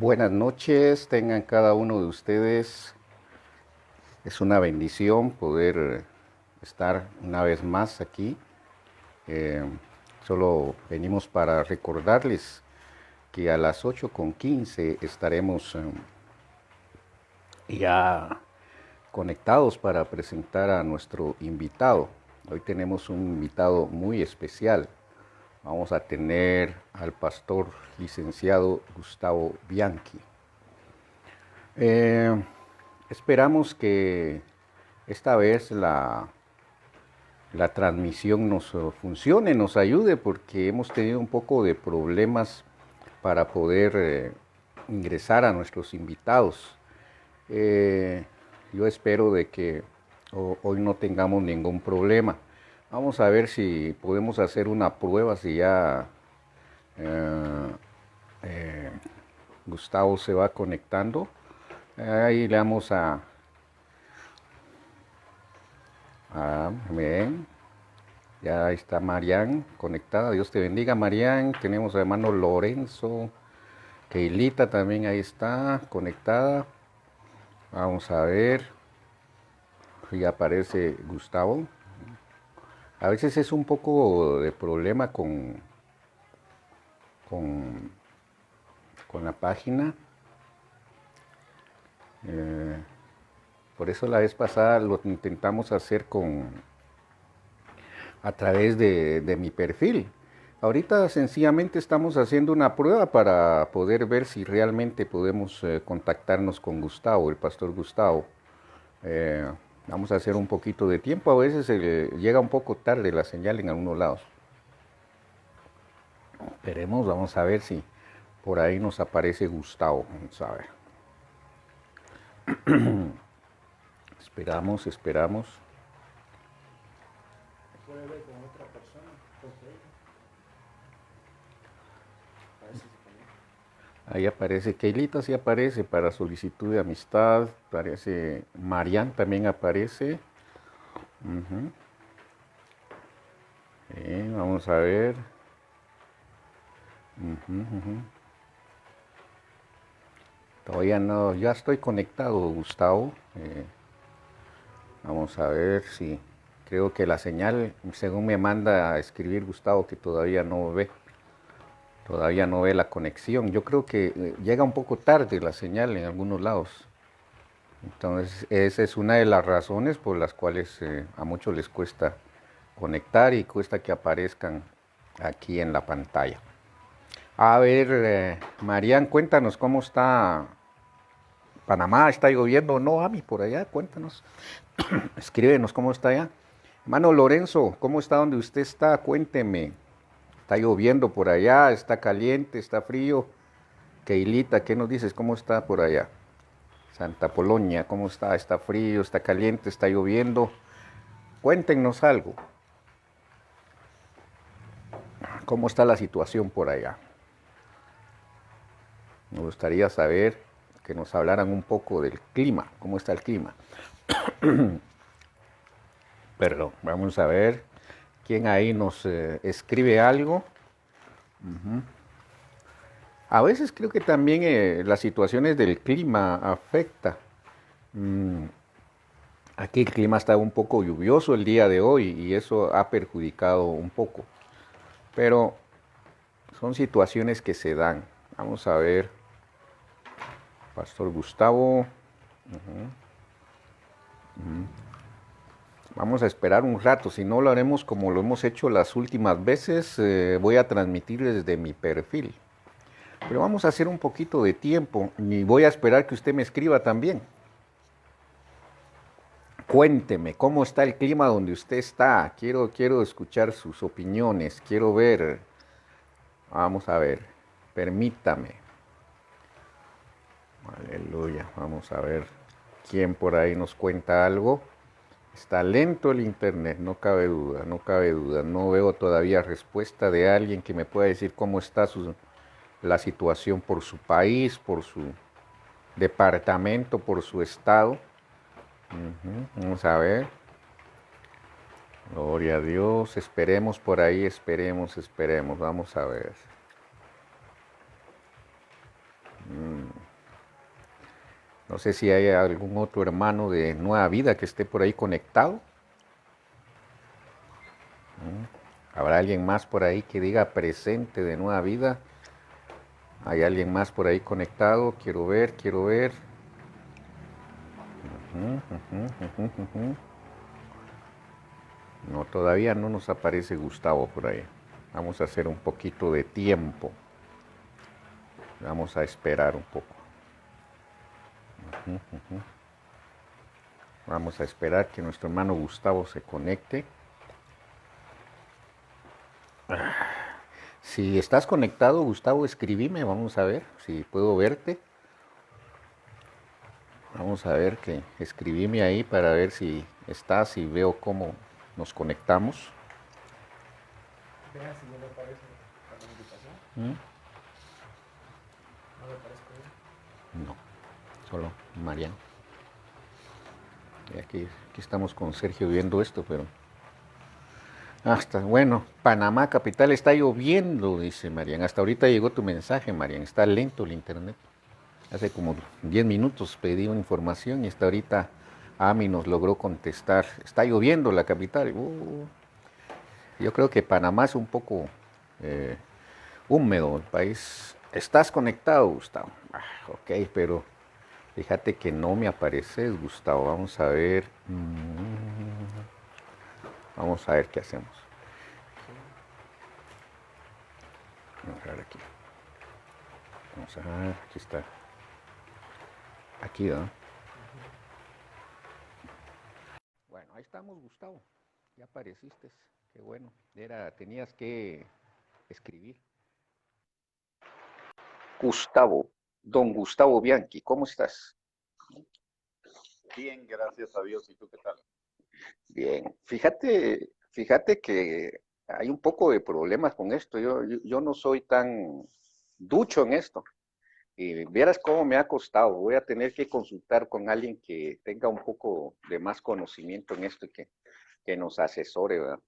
Buenas noches, tengan cada uno de ustedes. Es una bendición poder estar una vez más aquí. Eh, Solo venimos para recordarles que a las 8:15 estaremos ya conectados para presentar a nuestro invitado. Hoy tenemos un invitado muy especial. Vamos a tener al pastor licenciado Gustavo Bianchi. Eh, Esperamos que esta vez la transmisión nos funcione, nos ayude, porque hemos tenido un poco de problemas para poder ingresar a nuestros invitados. Eh, yo espero de que hoy no tengamos ningún problema. Vamos a ver si podemos hacer una prueba, si ya eh, eh, Gustavo se va conectando. Ahí le vamos bien. Ya está Marian conectada. Dios te bendiga, Marian. Tenemos a hermano Lorenzo. Keilita también ahí está conectada. Vamos a ver. Ya aparece Gustavo. A veces es un poco de problema con, con la página. Eh, por eso la vez pasada lo intentamos hacer a través de mi perfil. Ahorita sencillamente estamos haciendo una prueba para poder ver si realmente podemos contactarnos con Gustavo, el pastor Gustavo. Eh, Vamos a hacer un poquito de tiempo, a veces llega un poco tarde la señal en algunos lados. Esperemos, vamos a ver si por ahí nos aparece Gustavo. Vamos a ver. Esperamos. Ahí aparece Keilita, sí aparece para solicitud de amistad. Aparece Marian, también aparece. Vamos a ver. Todavía no, ya estoy conectado, Gustavo. Vamos a ver si creo que la señal, según me manda a escribir Gustavo, que todavía no ve la conexión. Yo creo que llega un poco tarde la señal en algunos lados. Entonces, esa es una de las razones por las cuales a muchos les cuesta conectar y cuesta que aparezcan aquí en la pantalla. A ver, Marian, cuéntanos cómo está Panamá. ¿Está lloviendo o no, Ami, por allá? Cuéntanos. Escríbenos cómo está allá. Hermano Lorenzo, ¿cómo está donde usted está? Cuénteme. ¿Está lloviendo por allá? ¿Está caliente? ¿Está frío? Keilita, ¿qué nos dices? ¿Cómo está por allá? Santa Polonia, ¿cómo está? ¿Está frío? ¿Está caliente? ¿Está lloviendo? Cuéntenos algo. ¿Cómo está la situación por allá? Me gustaría saber que nos hablaran un poco del clima. ¿Cómo está el clima? Perdón, vamos a ver quién ahí nos escribe algo. A veces creo que también las situaciones del clima afecta. Mm, Aquí el clima está un poco lluvioso el día de hoy y eso ha perjudicado un poco. Pero son situaciones que se dan. Vamos a ver, Pastor Gustavo. Vamos a esperar un rato, si no lo haremos como lo hemos hecho las últimas veces, voy a transmitir desde mi perfil. Pero vamos a hacer un poquito de tiempo y voy a esperar que usted me escriba también. Cuénteme, ¿cómo está el clima donde usted está? Quiero escuchar sus opiniones, quiero ver. Vamos a ver, permítame. Aleluya, vamos a ver quién por ahí nos cuenta algo. Está lento el internet, no cabe duda, no cabe duda. No veo todavía respuesta de alguien que me pueda decir cómo está la situación por su país, por su departamento, por su estado. Vamos a ver. Gloria a Dios. Esperemos por ahí, esperemos. Vamos a ver. No sé si hay algún otro hermano de Nueva Vida que esté por ahí conectado. ¿Habrá alguien más por ahí que diga presente de Nueva Vida? ¿Hay alguien más por ahí conectado? Quiero ver, quiero ver. No, todavía no nos aparece Gustavo por ahí. Vamos a hacer un poquito de tiempo. Vamos a esperar un poco. Vamos a esperar que nuestro hermano Gustavo se conecte. Si estás conectado, Gustavo, escribime. Vamos a ver si puedo verte. Vamos a ver que escribime ahí para ver si estás y veo cómo nos conectamos. Vea si no me aparece la notificación. No me aparezco yo. No, solo Mariano. Y aquí estamos con Sergio viendo esto, pero... Hasta, bueno, Panamá capital está lloviendo, dice Marian. Hasta ahorita llegó tu mensaje, Marian. Está lento el internet. Hace como 10 minutos pedí una información y hasta ahorita Ami nos logró contestar. Está lloviendo la capital. Yo creo que Panamá es un poco húmedo el país. ¿Estás conectado, Gustavo? Ok, pero fíjate que no me apareces, Gustavo. Vamos a ver. Vamos a ver qué hacemos. Vamos a ver aquí. Vamos a ver, aquí está. Aquí, ¿no? Bueno, ahí estamos, Gustavo. Ya apareciste. Qué bueno. Tenías que escribir. Gustavo, don Gustavo Bianchi, ¿cómo estás? Bien, gracias a Dios. ¿Y tú qué tal? Bien. Fíjate que hay un poco de problemas con esto. Yo no soy tan ducho en esto. Y vieras cómo me ha costado. Voy a tener que consultar con alguien que tenga un poco de más conocimiento en esto y que nos asesore, ¿verdad?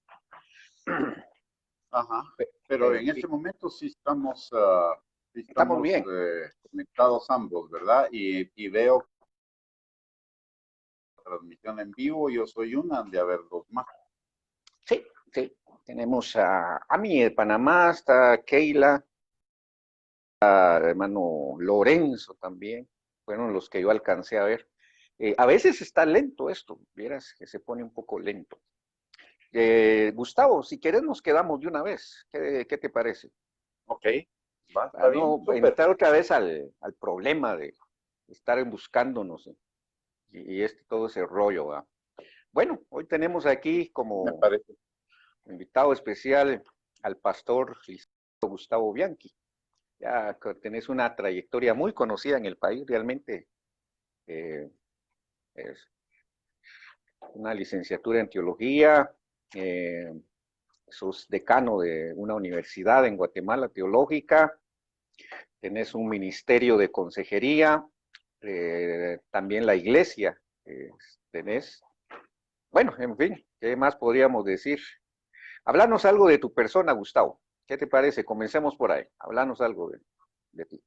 Ajá. Pero Pero en este momento sí estamos estamos bien. conectados ambos, ¿verdad? Y veo la transmisión en vivo. Yo soy una, de haber dos más. Sí, sí. Tenemos a mí de Panamá, está Keila, hermano Lorenzo también. Fueron los que yo alcancé a ver. A veces está lento esto, vieras que se pone un poco lento. Gustavo, si querés nos quedamos de una vez. ¿Qué te parece? Ok, va, Para está bien, no súper. entrar otra vez al problema de estar buscándonos y todo ese rollo, ¿verdad? Bueno, hoy tenemos aquí Me como parece. invitado especial al pastor Gustavo Bianchi. Ya que tenés una trayectoria muy conocida en el país, realmente eh, es una licenciatura en teología, eh, sos decano de una universidad en Guatemala teológica, tenés un ministerio de consejería, también la iglesia tenés. Bueno, en fin, ¿qué más podríamos decir? Hablanos algo de tu persona, Gustavo. ¿Qué te parece? Comencemos por ahí. Hablanos algo de ti.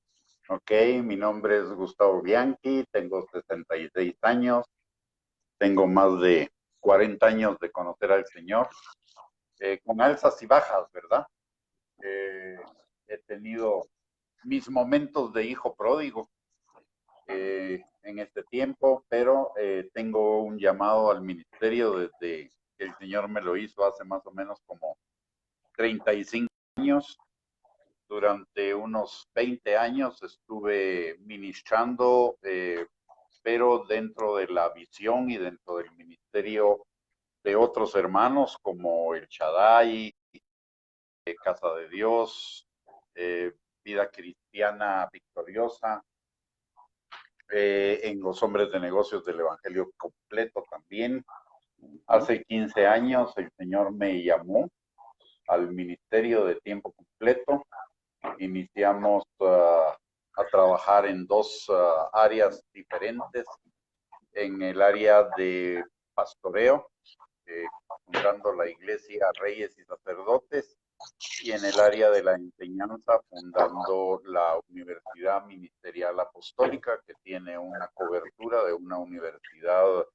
Ok, mi nombre es Gustavo Bianchi, tengo 66 años, tengo más de 40 años de conocer al Señor, con alzas y bajas, ¿verdad? He tenido mis momentos de hijo pródigo en este tiempo, pero tengo un llamado al ministerio desde que el Señor me lo hizo hace más o menos como 35 años. Durante unos 20 años estuve ministrando, pero dentro de la visión y dentro del ministerio de otros hermanos como el Shaddai, Casa de Dios, eh, Vida Cristiana Victoriosa, en los hombres de negocios del Evangelio completo también. Hace 15 años el Señor me llamó al ministerio de tiempo completo. Iniciamos a trabajar en dos áreas diferentes. En el área de pastoreo, fundando la iglesia Reyes y Sacerdotes, y en el área de la enseñanza fundando la Universidad Ministerial Apostólica, que tiene una cobertura de una universidad.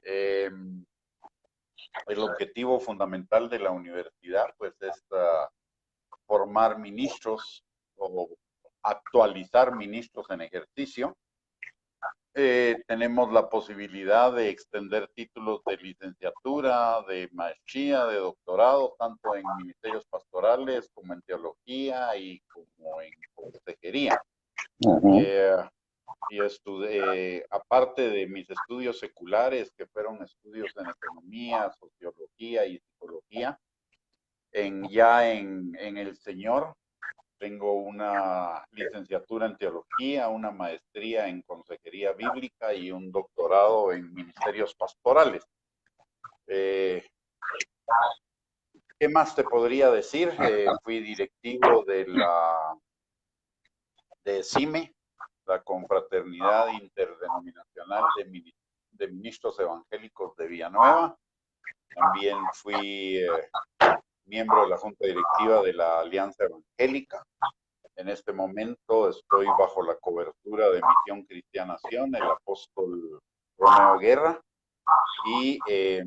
Eh, el objetivo fundamental de la universidad pues es formar ministros o actualizar ministros en ejercicio. Tenemos la posibilidad de extender títulos de licenciatura, de maestría, de doctorado, tanto en ministerios pastorales como en teología y como en consejería. Y aparte de mis estudios seculares, que fueron estudios en economía, sociología y psicología, en el Señor tengo una licenciatura en teología, una maestría en consejería bíblica y un doctorado en ministerios pastorales. ¿Qué más te podría decir? Fui directivo de CIME, la Confraternidad Interdenominacional de Ministros Evangélicos de Villanueva. También fui miembro de la Junta Directiva de la Alianza Evangélica. En este momento estoy bajo la cobertura de Misión Cristianación, el apóstol Romeo Guerra, y ¿qué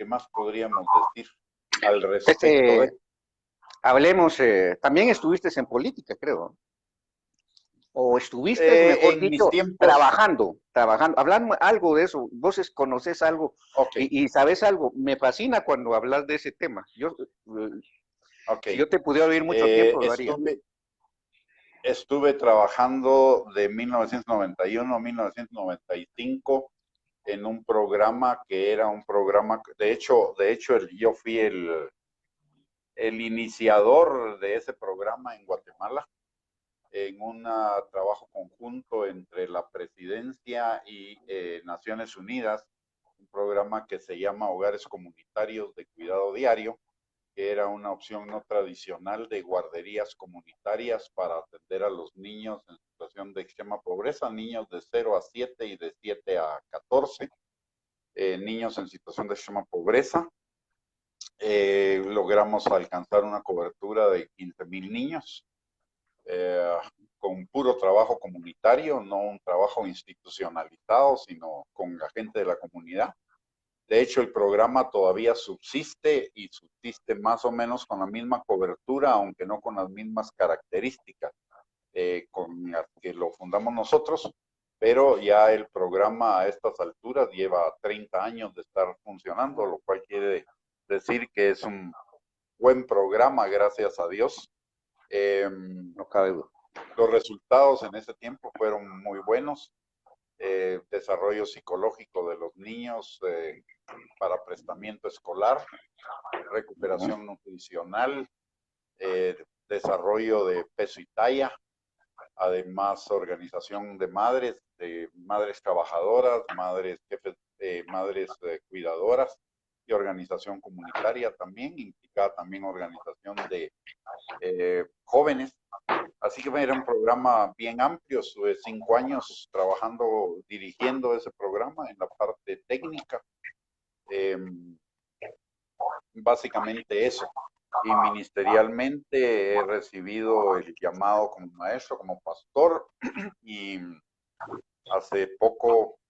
más podríamos decir al respecto? Hablemos, también estuviste en política, creo. O estuviste, mejor en dicho, mis tiempos, trabajando. Hablando algo de eso, vos conoces algo okay. y sabes algo. Me fascina cuando hablas de ese tema. Si yo te pudiera oír mucho tiempo, lo haría. Estuve trabajando de 1991 a 1995 en un programa que era un programa, de hecho yo fui el iniciador de ese programa en Guatemala, en un trabajo conjunto entre la Presidencia y Naciones Unidas, un programa que se llama Hogares Comunitarios de Cuidado Diario, que era una opción no tradicional de guarderías comunitarias para atender a los niños en situación de extrema pobreza, niños de 0 a 7 y de 7 a 14, niños en situación de extrema pobreza. Logramos alcanzar una cobertura de 15,000 niños, con puro trabajo comunitario, no un trabajo institucionalizado, sino con la gente de la comunidad. De hecho, el programa todavía subsiste y subsiste más o menos con la misma cobertura, aunque no con las mismas características con las que lo fundamos nosotros, pero ya el programa a estas alturas lleva 30 años de estar funcionando, lo cual quiere decir que es un buen programa, gracias a Dios. No cabe duda. Los resultados en ese tiempo fueron muy buenos. Desarrollo psicológico de los niños para prestamiento escolar, recuperación nutricional, desarrollo de peso y talla, además organización de madres trabajadoras, madres jefes, madres cuidadoras y organización comunitaria también, implicada también organización de jóvenes. Así que era un programa bien amplio, estuve 5 años trabajando, dirigiendo ese programa en la parte técnica. Básicamente eso. Y ministerialmente he recibido el llamado como maestro, como pastor, y hace poco,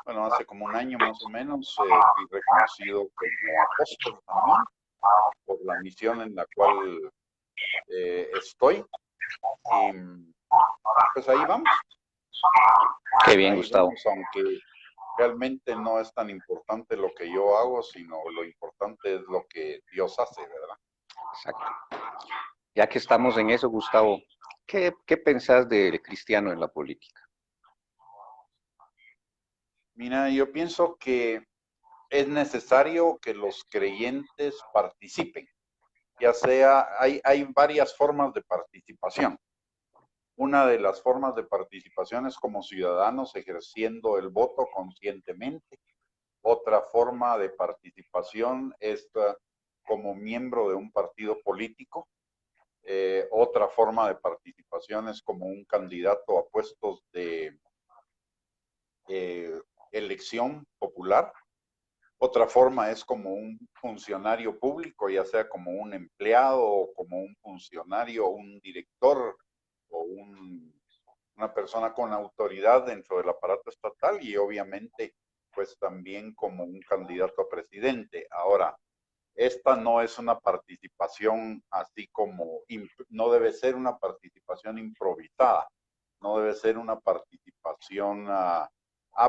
bueno, hace como un año más o menos, fui reconocido como apóstol también por la misión en la cual estoy. Y pues ahí vamos. Qué bien, ahí Gustavo. Vamos, aunque realmente no es tan importante lo que yo hago, sino lo importante es lo que Dios hace, ¿verdad? Exacto. Ya que estamos en eso, Gustavo, ¿qué pensás del cristiano en la política? Mira, yo pienso que es necesario que los creyentes participen, ya sea, hay varias formas de participación. Una de las formas de participación es como ciudadanos ejerciendo el voto conscientemente. Otra forma de participación es como miembro de un partido político. Otra forma de participación es como un candidato a puestos elección popular. Otra forma es como un funcionario público, ya sea como un empleado o como un funcionario, un director o una persona con autoridad dentro del aparato estatal y obviamente pues también como un candidato a presidente. Ahora, esta no es una participación así como, no debe ser una participación improvisada, no debe ser una participación,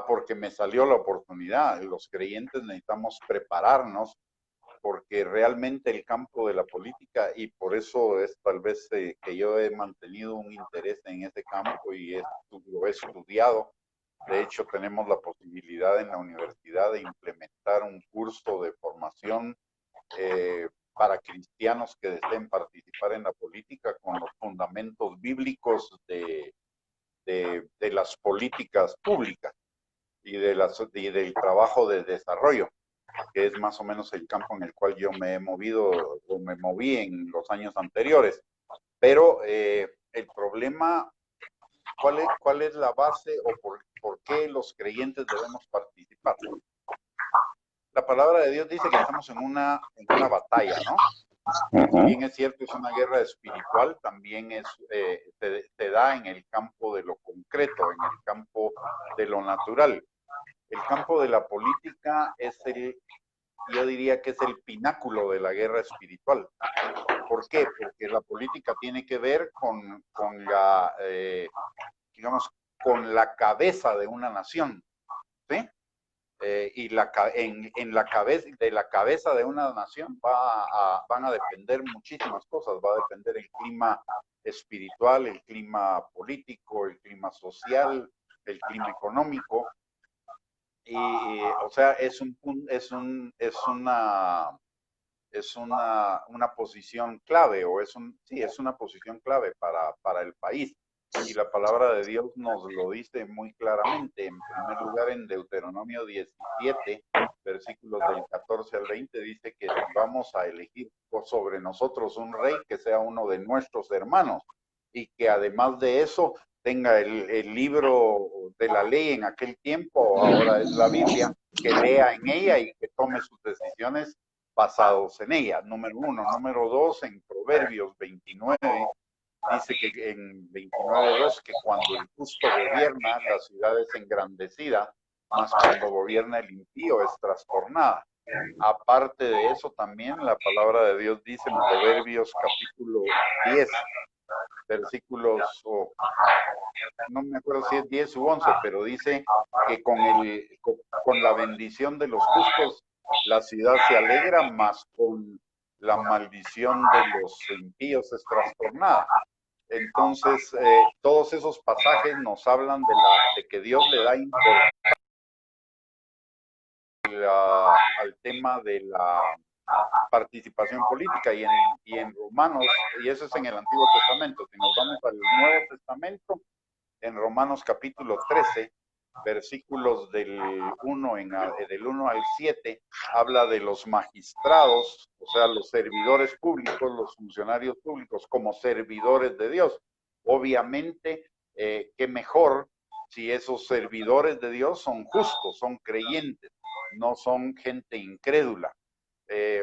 porque me salió la oportunidad. Los creyentes necesitamos prepararnos porque realmente el campo de la política, y por eso es tal vez que yo he mantenido un interés en ese campo y lo he estudiado. De hecho, tenemos la posibilidad en la universidad de implementar un curso de formación para cristianos que deseen participar en la política con los fundamentos bíblicos de las políticas públicas y del trabajo de desarrollo, que es más o menos el campo en el cual yo me he movido o me moví en los años anteriores. Pero el problema, ¿cuál es la base o por qué los creyentes debemos participar? La palabra de Dios dice que estamos en una batalla, ¿no? Si bien es cierto, es una guerra espiritual, también se da en el campo de lo concreto, en el campo de lo natural. El campo de la política yo diría que es el pináculo de la guerra espiritual. ¿Por qué? Porque la política tiene que ver con con la cabeza de una nación, ¿sí? Y en la cabeza de una nación van a depender muchísimas cosas. Va a depender el clima espiritual, el clima político, el clima social, el clima económico. O sea, es una posición clave, sí, es una posición clave para el país. Y la palabra de Dios nos lo dice muy claramente. En primer lugar, en Deuteronomio 17, versículos del 14 al 20, dice que vamos a elegir sobre nosotros un rey que sea uno de nuestros hermanos y que además de eso tenga el libro de la ley en aquel tiempo, ahora es la Biblia, que lea en ella y que tome sus decisiones basados en ella. Número uno. Número dos, en Proverbios 29, dice que en 29.2 que cuando el justo gobierna, la ciudad es engrandecida, mas cuando gobierna el impío es trastornada. Aparte de eso, también la palabra de Dios dice en Proverbios capítulo 10, versículos, no me acuerdo si es 10 u 11, pero dice que con la bendición de los justos la ciudad se alegra, mas con la maldición de los impíos es trastornada. Entonces, todos esos pasajes nos hablan de que Dios le da importancia al tema de la participación política y en Romanos, y eso es en el Antiguo Testamento. Si nos vamos al Nuevo Testamento, en Romanos capítulo 13, versículos del 1 al 7, habla de los magistrados, o sea, los servidores públicos, los funcionarios públicos, como servidores de Dios. Obviamente, qué mejor si esos servidores de Dios son justos, son creyentes, no son gente incrédula.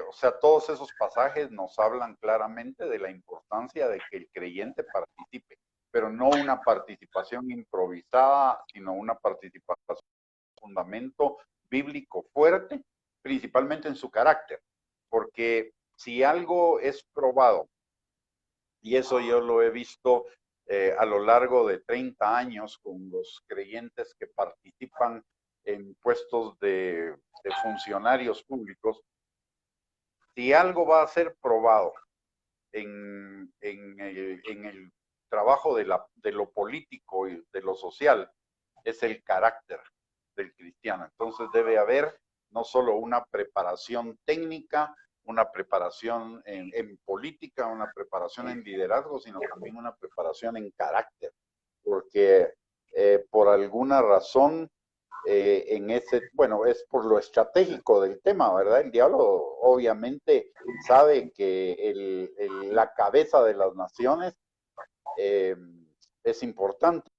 O sea, todos esos pasajes nos hablan claramente de la importancia de que el creyente participe, pero no una participación improvisada, sino una participación con fundamento bíblico fuerte, principalmente en su carácter, porque si algo es probado, y eso yo lo he visto a lo largo de 30 años con los creyentes que participan en puestos de funcionarios públicos, si algo va a ser probado en el trabajo de lo político y de lo social, es el carácter del cristiano. Entonces debe haber no solo una preparación técnica, una preparación en política, una preparación en liderazgo, sino también una preparación en carácter, porque por alguna razón bueno, es por lo estratégico del tema, ¿verdad? El diablo obviamente sabe que la cabeza de las naciones es importante.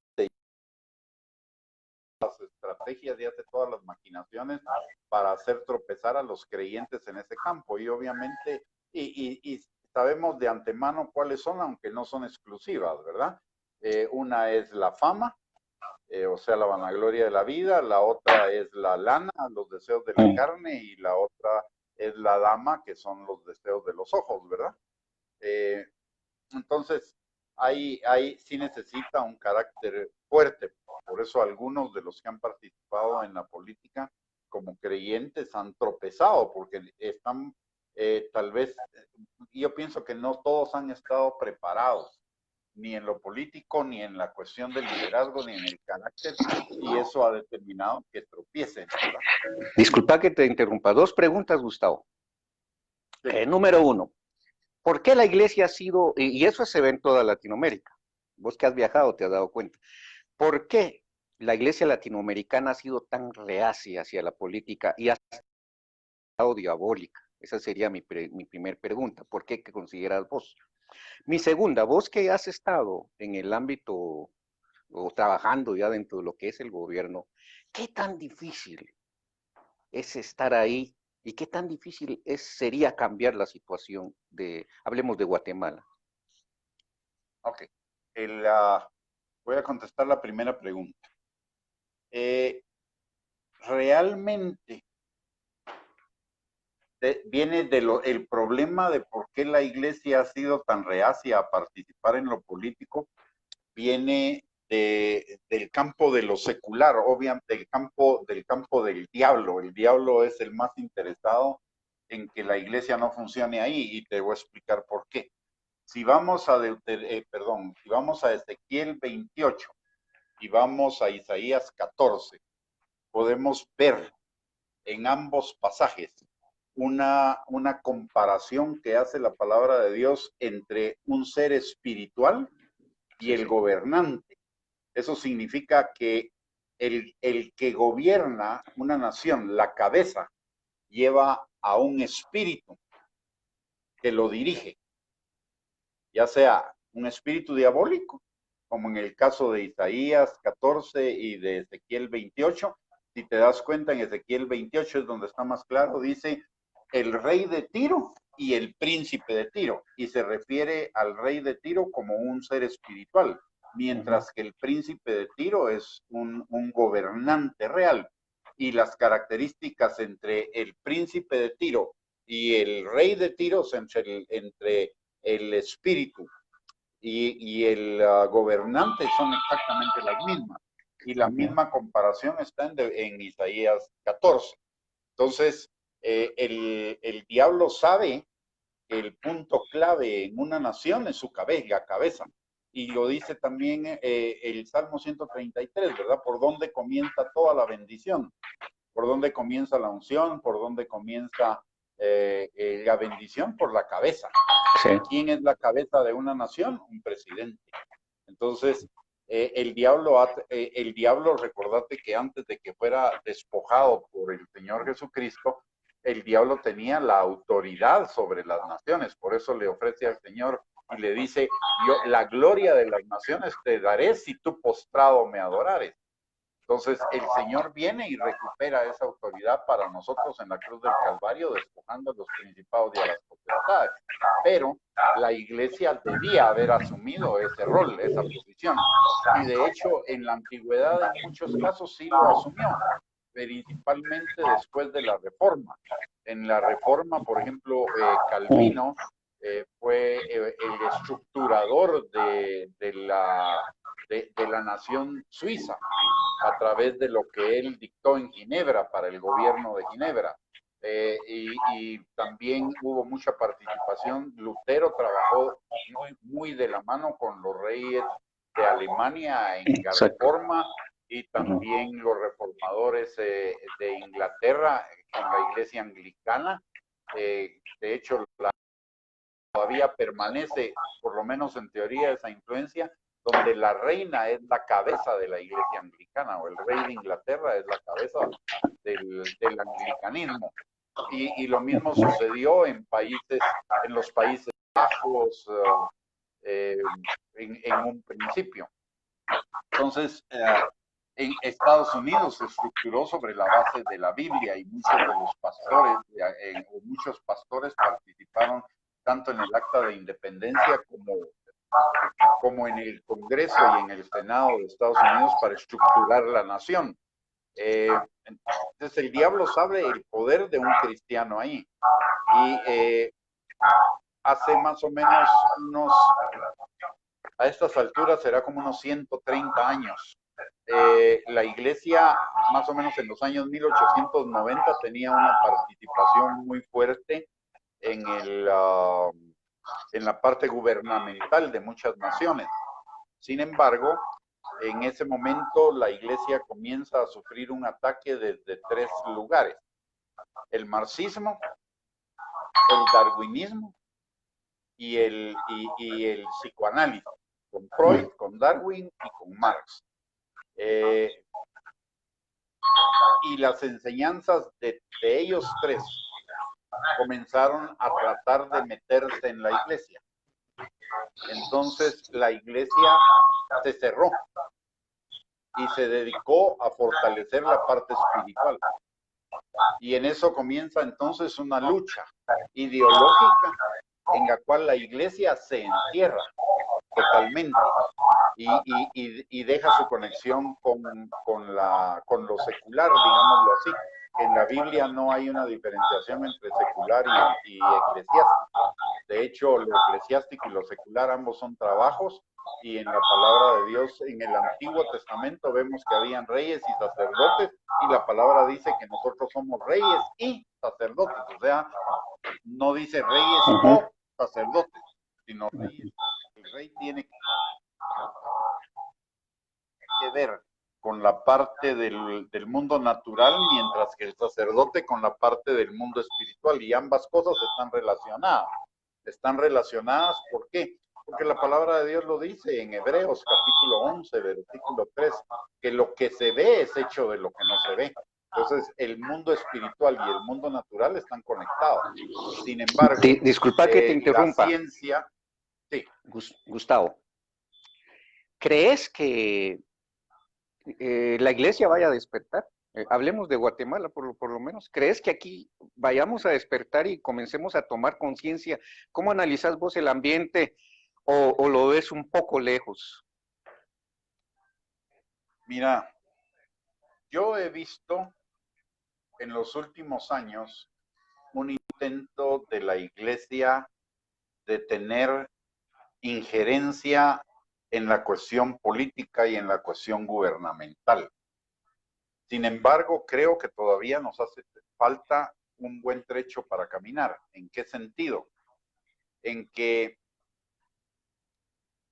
estrategias y hace todas las maquinaciones para hacer tropezar a los creyentes en ese campo. Y obviamente, y sabemos de antemano cuáles son, aunque no son exclusivas, ¿verdad? Una es la fama, o sea, la vanagloria de la vida, la otra es la lana, los deseos de la carne, y la otra es la dama, que son los deseos de los ojos, ¿verdad? Entonces, ahí sí necesita un carácter fuerte. Por eso algunos de los que han participado en la política como creyentes han tropezado, porque están tal vez, yo pienso que no todos han estado preparados, ni en lo político, ni en la cuestión del liderazgo, ni en el carácter, y eso ha determinado que tropiecen, ¿verdad? Disculpa que te interrumpa. Dos preguntas, Gustavo. Sí. Número uno, ¿por qué la iglesia ha sido, y eso se ve en toda Latinoamérica, vos que has viajado te has dado cuenta, ¿por qué la iglesia latinoamericana ha sido tan reacia hacia la política y ha sido diabólica? Esa sería mi primer pregunta. ¿Por qué? ¿Qué consideras vos? Mi segunda, vos que has estado en el ámbito o trabajando ya dentro de lo que es el gobierno, ¿qué tan difícil es estar ahí y qué tan difícil sería cambiar la situación hablemos de Guatemala? Ok. Voy a contestar la primera pregunta. Realmente viene el problema de por qué la iglesia ha sido tan reacia a participar en lo político, viene del campo de lo secular, obviamente del campo del diablo. El diablo es el más interesado en que la iglesia no funcione ahí, y te voy a explicar por qué. Si vamos si vamos a Ezequiel 28 y vamos a Isaías 14, podemos ver en ambos pasajes una comparación que hace la palabra de Dios entre un ser espiritual y el gobernante. Eso significa que el que gobierna una nación, la cabeza, lleva a un espíritu que lo dirige, ya sea un espíritu diabólico, como en el caso de Isaías 14 y de Ezequiel 28. Si te das cuenta, en Ezequiel 28 es donde está más claro, dice el rey de Tiro y el príncipe de Tiro, y se refiere al rey de Tiro como un ser espiritual, mientras que el príncipe de Tiro es un gobernante real. Y las características entre el príncipe de Tiro y el rey de Tiro, entre el espíritu y el gobernante, son exactamente las mismas. Y la misma comparación está en Isaías 14. Entonces, el diablo sabe que el punto clave en una nación es su cabeza. Y lo dice también el Salmo 133, ¿verdad? ¿Por dónde comienza toda la bendición? ¿Por dónde comienza la unción? ¿Por dónde comienza la bendición? Por la cabeza. Sí. ¿Quién es la cabeza de una nación? Un presidente. Entonces, el diablo, recordate que antes de que fuera despojado por el Señor Jesucristo, el diablo tenía la autoridad sobre las naciones. Por eso le ofrece al Señor y le dice, yo la gloria de las naciones te daré si tú postrado me adorares. Entonces el Señor viene y recupera esa autoridad para nosotros en la cruz del Calvario, despojando a los principados y a las potestades. Pero la iglesia debía haber asumido ese rol, esa posición. Y de hecho en la antigüedad en muchos casos sí lo asumió, principalmente después de la Reforma. En la Reforma, por ejemplo, Calvino fue el estructurador de la nación suiza a través de lo que él dictó en Ginebra para el gobierno de Ginebra. Y también hubo mucha participación. Lutero trabajó muy de la mano con los reyes de Alemania en la Reforma, y también los reformadores de Inglaterra en la iglesia anglicana. De hecho, todavía permanece, por lo menos en teoría, esa influencia, donde la reina es la cabeza de la iglesia anglicana, o el rey de Inglaterra es la cabeza del anglicanismo. Y lo mismo sucedió en los Países Bajos en un principio. Entonces, En Estados Unidos se estructuró sobre la base de la Biblia y muchos de los pastores, o muchos pastores participaron tanto en el Acta de Independencia como en el Congreso y en el Senado de Estados Unidos para estructurar la nación. Entonces el diablo sabe el poder de un cristiano ahí. Y hace más o menos a estas alturas será como unos 130 años. La iglesia, más o menos en los años 1890, tenía una participación muy fuerte en, en la parte gubernamental de muchas naciones. Sin embargo, en ese momento la iglesia comienza a sufrir un ataque desde 3 lugares: el marxismo, el darwinismo y el psicoanálisis, con Freud, con Darwin y con Marx. Y las enseñanzas de ellos 3 comenzaron a tratar de meterse en la iglesia. Entonces la iglesia se cerró y se dedicó a fortalecer la parte espiritual. Y en eso comienza entonces una lucha ideológica en la cual la iglesia se encierra totalmente y deja su conexión con lo secular, digámoslo así. En la Biblia no hay una diferenciación entre secular y eclesiástico. De hecho, lo eclesiástico y lo secular ambos son trabajos, y en la palabra de Dios, en el Antiguo Testamento, vemos que habían reyes y sacerdotes, y la palabra dice que nosotros somos reyes y sacerdotes. O sea, no dice reyes o sacerdotes, sino reyes. El rey tiene que ver con la parte del mundo natural, mientras que el sacerdote con la parte del mundo espiritual, y ambas cosas están relacionadas. Están relacionadas, ¿por qué? Porque la palabra de Dios lo dice en Hebreos capítulo 11, versículo 3, que lo que se ve es hecho de lo que no se ve. Entonces, el mundo espiritual y el mundo natural están conectados. Sin embargo, disculpa que te interrumpa. La ciencia, sí. Gustavo, ¿crees que la iglesia vaya a despertar? Hablemos de Guatemala por lo menos. ¿Crees que aquí vayamos a despertar y comencemos a tomar conciencia? ¿Cómo analizas vos el ambiente o lo ves un poco lejos? Mira, yo he visto en los últimos años un intento de la iglesia de tener injerencia en la cuestión política y en la cuestión gubernamental. Sin embargo, creo que todavía nos hace falta un buen trecho para caminar. ¿En qué sentido? En que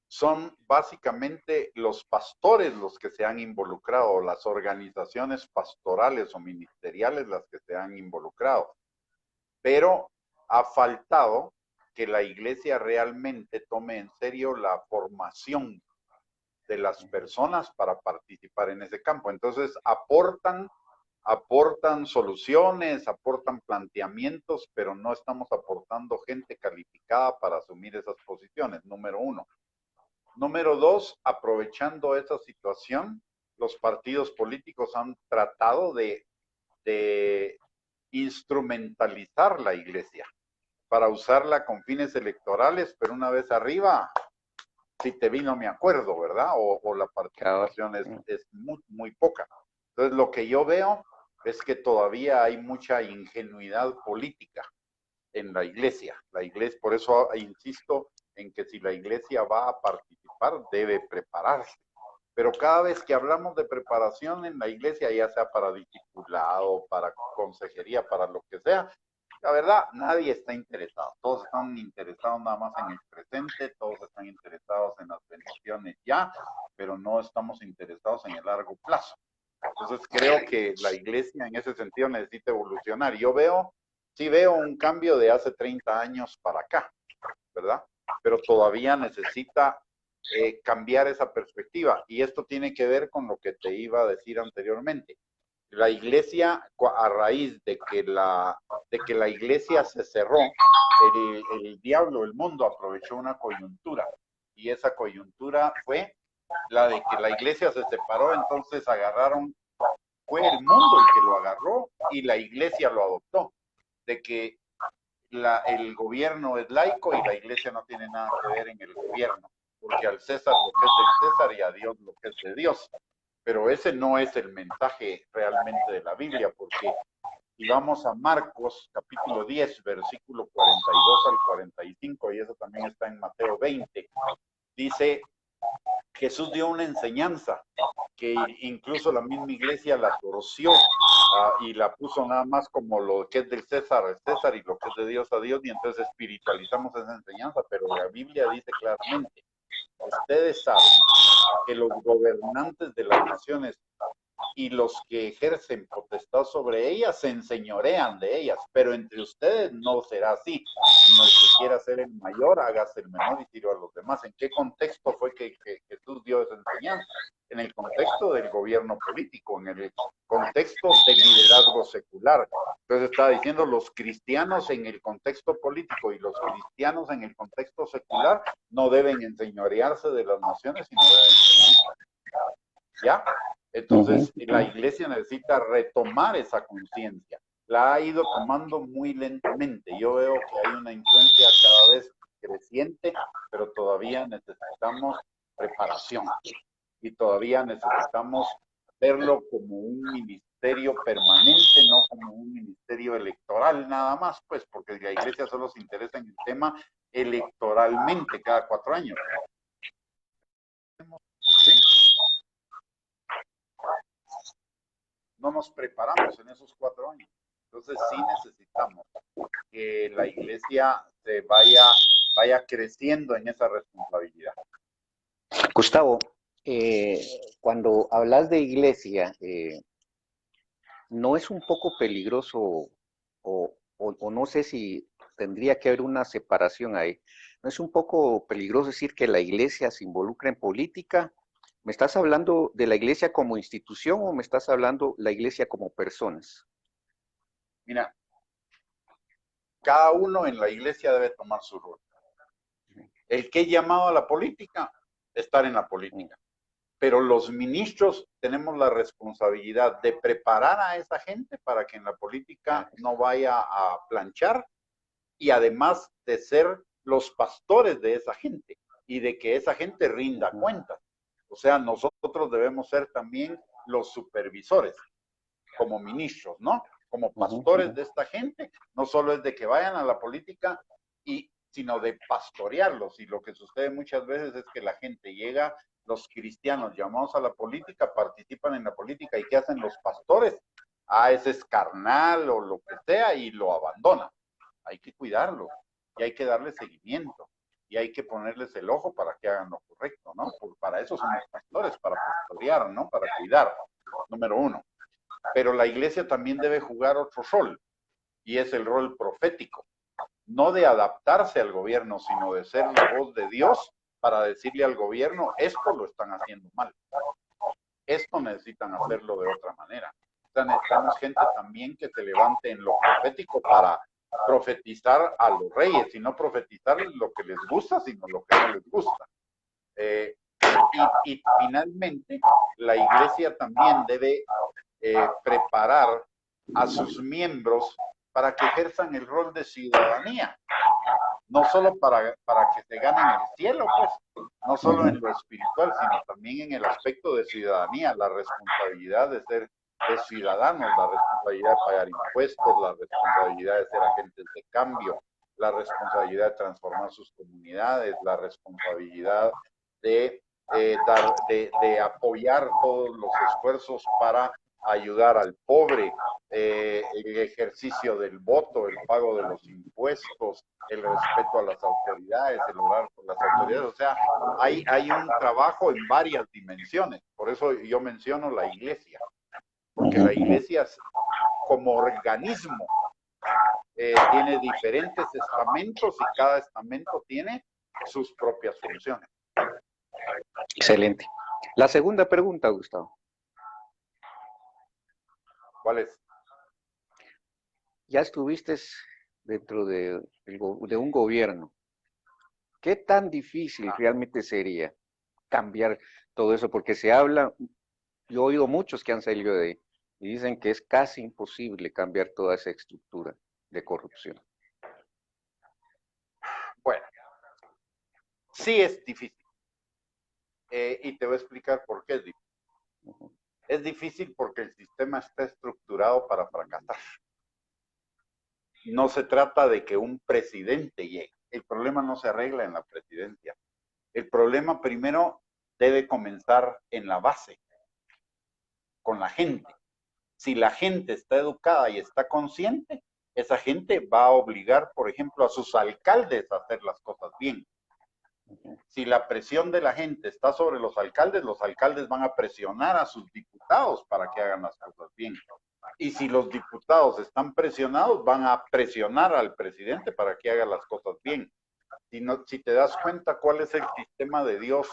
son básicamente los pastores los que se han involucrado, las organizaciones pastorales o ministeriales las que se han involucrado. Pero ha faltado que la iglesia realmente tome en serio la formación de las personas para participar en ese campo. Entonces aportan soluciones, aportan planteamientos, pero no estamos aportando gente calificada para asumir esas posiciones, número 1. Número 2, aprovechando esa situación, los partidos políticos han tratado de instrumentalizar la iglesia para usarla con fines electorales, pero una vez arriba, si te vino me acuerdo, ¿verdad? O la participación es muy, muy poca. Entonces, lo que yo veo es que todavía hay mucha ingenuidad política en la iglesia. Por eso insisto en que si la iglesia va a participar, debe prepararse. Pero cada vez que hablamos de preparación en la iglesia, ya sea para discipulado, para consejería, para lo que sea, la verdad, nadie está interesado. Todos están interesados nada más en el presente, todos están interesados en las bendiciones ya, pero no estamos interesados en el largo plazo. Entonces creo que la iglesia en ese sentido necesita evolucionar. Yo sí veo un cambio de hace 30 años para acá, ¿verdad? Pero todavía necesita cambiar esa perspectiva. Y esto tiene que ver con lo que te iba a decir anteriormente. La iglesia, a raíz de que la iglesia se cerró, el diablo, el mundo, aprovechó una coyuntura. Y esa coyuntura fue la de que la iglesia se separó, entonces agarraron, fue el mundo el que lo agarró y la iglesia lo adoptó, de que el gobierno es laico y la iglesia no tiene nada que ver en el gobierno, porque al César lo que es del César y a Dios lo que es de Dios. Pero ese no es el mensaje realmente de la Biblia, porque si vamos a Marcos capítulo 10, versículo 42 al 45, y eso también está en Mateo 20, dice, Jesús dio una enseñanza que incluso la misma iglesia la torció y la puso nada más como lo que es del César es César y lo que es de Dios a Dios, y entonces espiritualizamos esa enseñanza, pero la Biblia dice claramente, ustedes saben que los gobernantes de las naciones y los que ejercen potestad sobre ellas se enseñorean de ellas, pero entre ustedes no será así, sino el que quiera ser el mayor, hágase el menor y tiro a los demás. ¿En qué contexto fue que Jesús dio esa enseñanza? En el contexto del gobierno político, en el contexto del liderazgo secular. Entonces estaba diciendo, los cristianos en el contexto político y los cristianos en el contexto secular no deben enseñorearse de las naciones, sino deben, ¿ya? Entonces, la iglesia necesita retomar esa conciencia. La ha ido tomando muy lentamente. Yo veo que hay una influencia cada vez creciente, pero todavía necesitamos preparación y todavía necesitamos verlo como un ministerio permanente, no como un ministerio electoral nada más, pues, porque la iglesia solo se interesa en el tema electoralmente cada 4 años. ¿Sí? No nos preparamos en esos 4 años. Entonces sí necesitamos que la iglesia se vaya creciendo en esa responsabilidad. Gustavo, cuando hablas de iglesia, ¿no es un poco peligroso o no sé si tendría que haber una separación ahí? ¿No es un poco peligroso decir que la iglesia se involucra en política? ¿Me estás hablando de la iglesia como institución o me estás hablando de la iglesia como personas? Mira, cada uno en la iglesia debe tomar su rol. El que es llamado a la política, estar en la política. Pero los ministros tenemos la responsabilidad de preparar a esa gente para que en la política no vaya a planchar y además de ser los pastores de esa gente y de que esa gente rinda cuentas. O sea, nosotros debemos ser también los supervisores como ministros, ¿no? Como pastores de esta gente. No solo es de que vayan a la política, sino de pastorearlos. Y lo que sucede muchas veces es que la gente llega, los cristianos llamados a la política, participan en la política, y ¿qué hacen los pastores? Ese es carnal o lo que sea, y lo abandonan. Hay que cuidarlo y hay que darle seguimiento y hay que ponerles el ojo para que hagan lo correcto, ¿no? Para eso son los pastores, para pastorear, ¿no? Para cuidar, número uno. Pero la iglesia también debe jugar otro rol, y es el rol profético. No de adaptarse al gobierno, sino de ser la voz de Dios para decirle al gobierno, esto lo están haciendo mal. Esto necesitan hacerlo de otra manera. O sea, necesitamos gente también que se levante en lo profético para profetizar a los reyes, y no profetizar lo que les gusta, sino lo que no les gusta. Y finalmente, la iglesia también debe preparar a sus miembros para que ejerzan el rol de ciudadanía, no solo para que se ganen el cielo, pues, no solo en lo espiritual, sino también en el aspecto de ciudadanía, la responsabilidad de ser ciudadanos, la responsabilidad de pagar impuestos, la responsabilidad de ser agentes de cambio, la responsabilidad de transformar sus comunidades, la responsabilidad de apoyar todos los esfuerzos para ayudar al pobre, el ejercicio del voto, el pago de los impuestos, el respeto a las autoridades, el orar por las autoridades. O sea, hay un trabajo en varias dimensiones. Por eso yo menciono la iglesia, porque la iglesia como organismo tiene diferentes estamentos y cada estamento tiene sus propias funciones. Excelente. La segunda pregunta, Gustavo. ¿Cuál es? Ya estuviste dentro de un gobierno. ¿Qué tan difícil realmente sería cambiar? todo eso, porque se habla, yo he oído muchos que han salido de ahí y dicen que es casi imposible cambiar toda esa estructura de corrupción. Bueno, sí es difícil. Y te voy a explicar por qué es difícil. Es difícil porque el sistema está estructurado para fracasar. No se trata de que un presidente llegue. El problema no se arregla en la presidencia. El problema primero debe comenzar en la base, con la gente. Si la gente está educada y está consciente, esa gente va a obligar, por ejemplo, a sus alcaldes a hacer las cosas bien. Si la presión de la gente está sobre los alcaldes van a presionar a sus diputados para que hagan las cosas bien. Y si los diputados están presionados, van a presionar al presidente para que haga las cosas bien. Si te das cuenta cuál es el sistema de Dios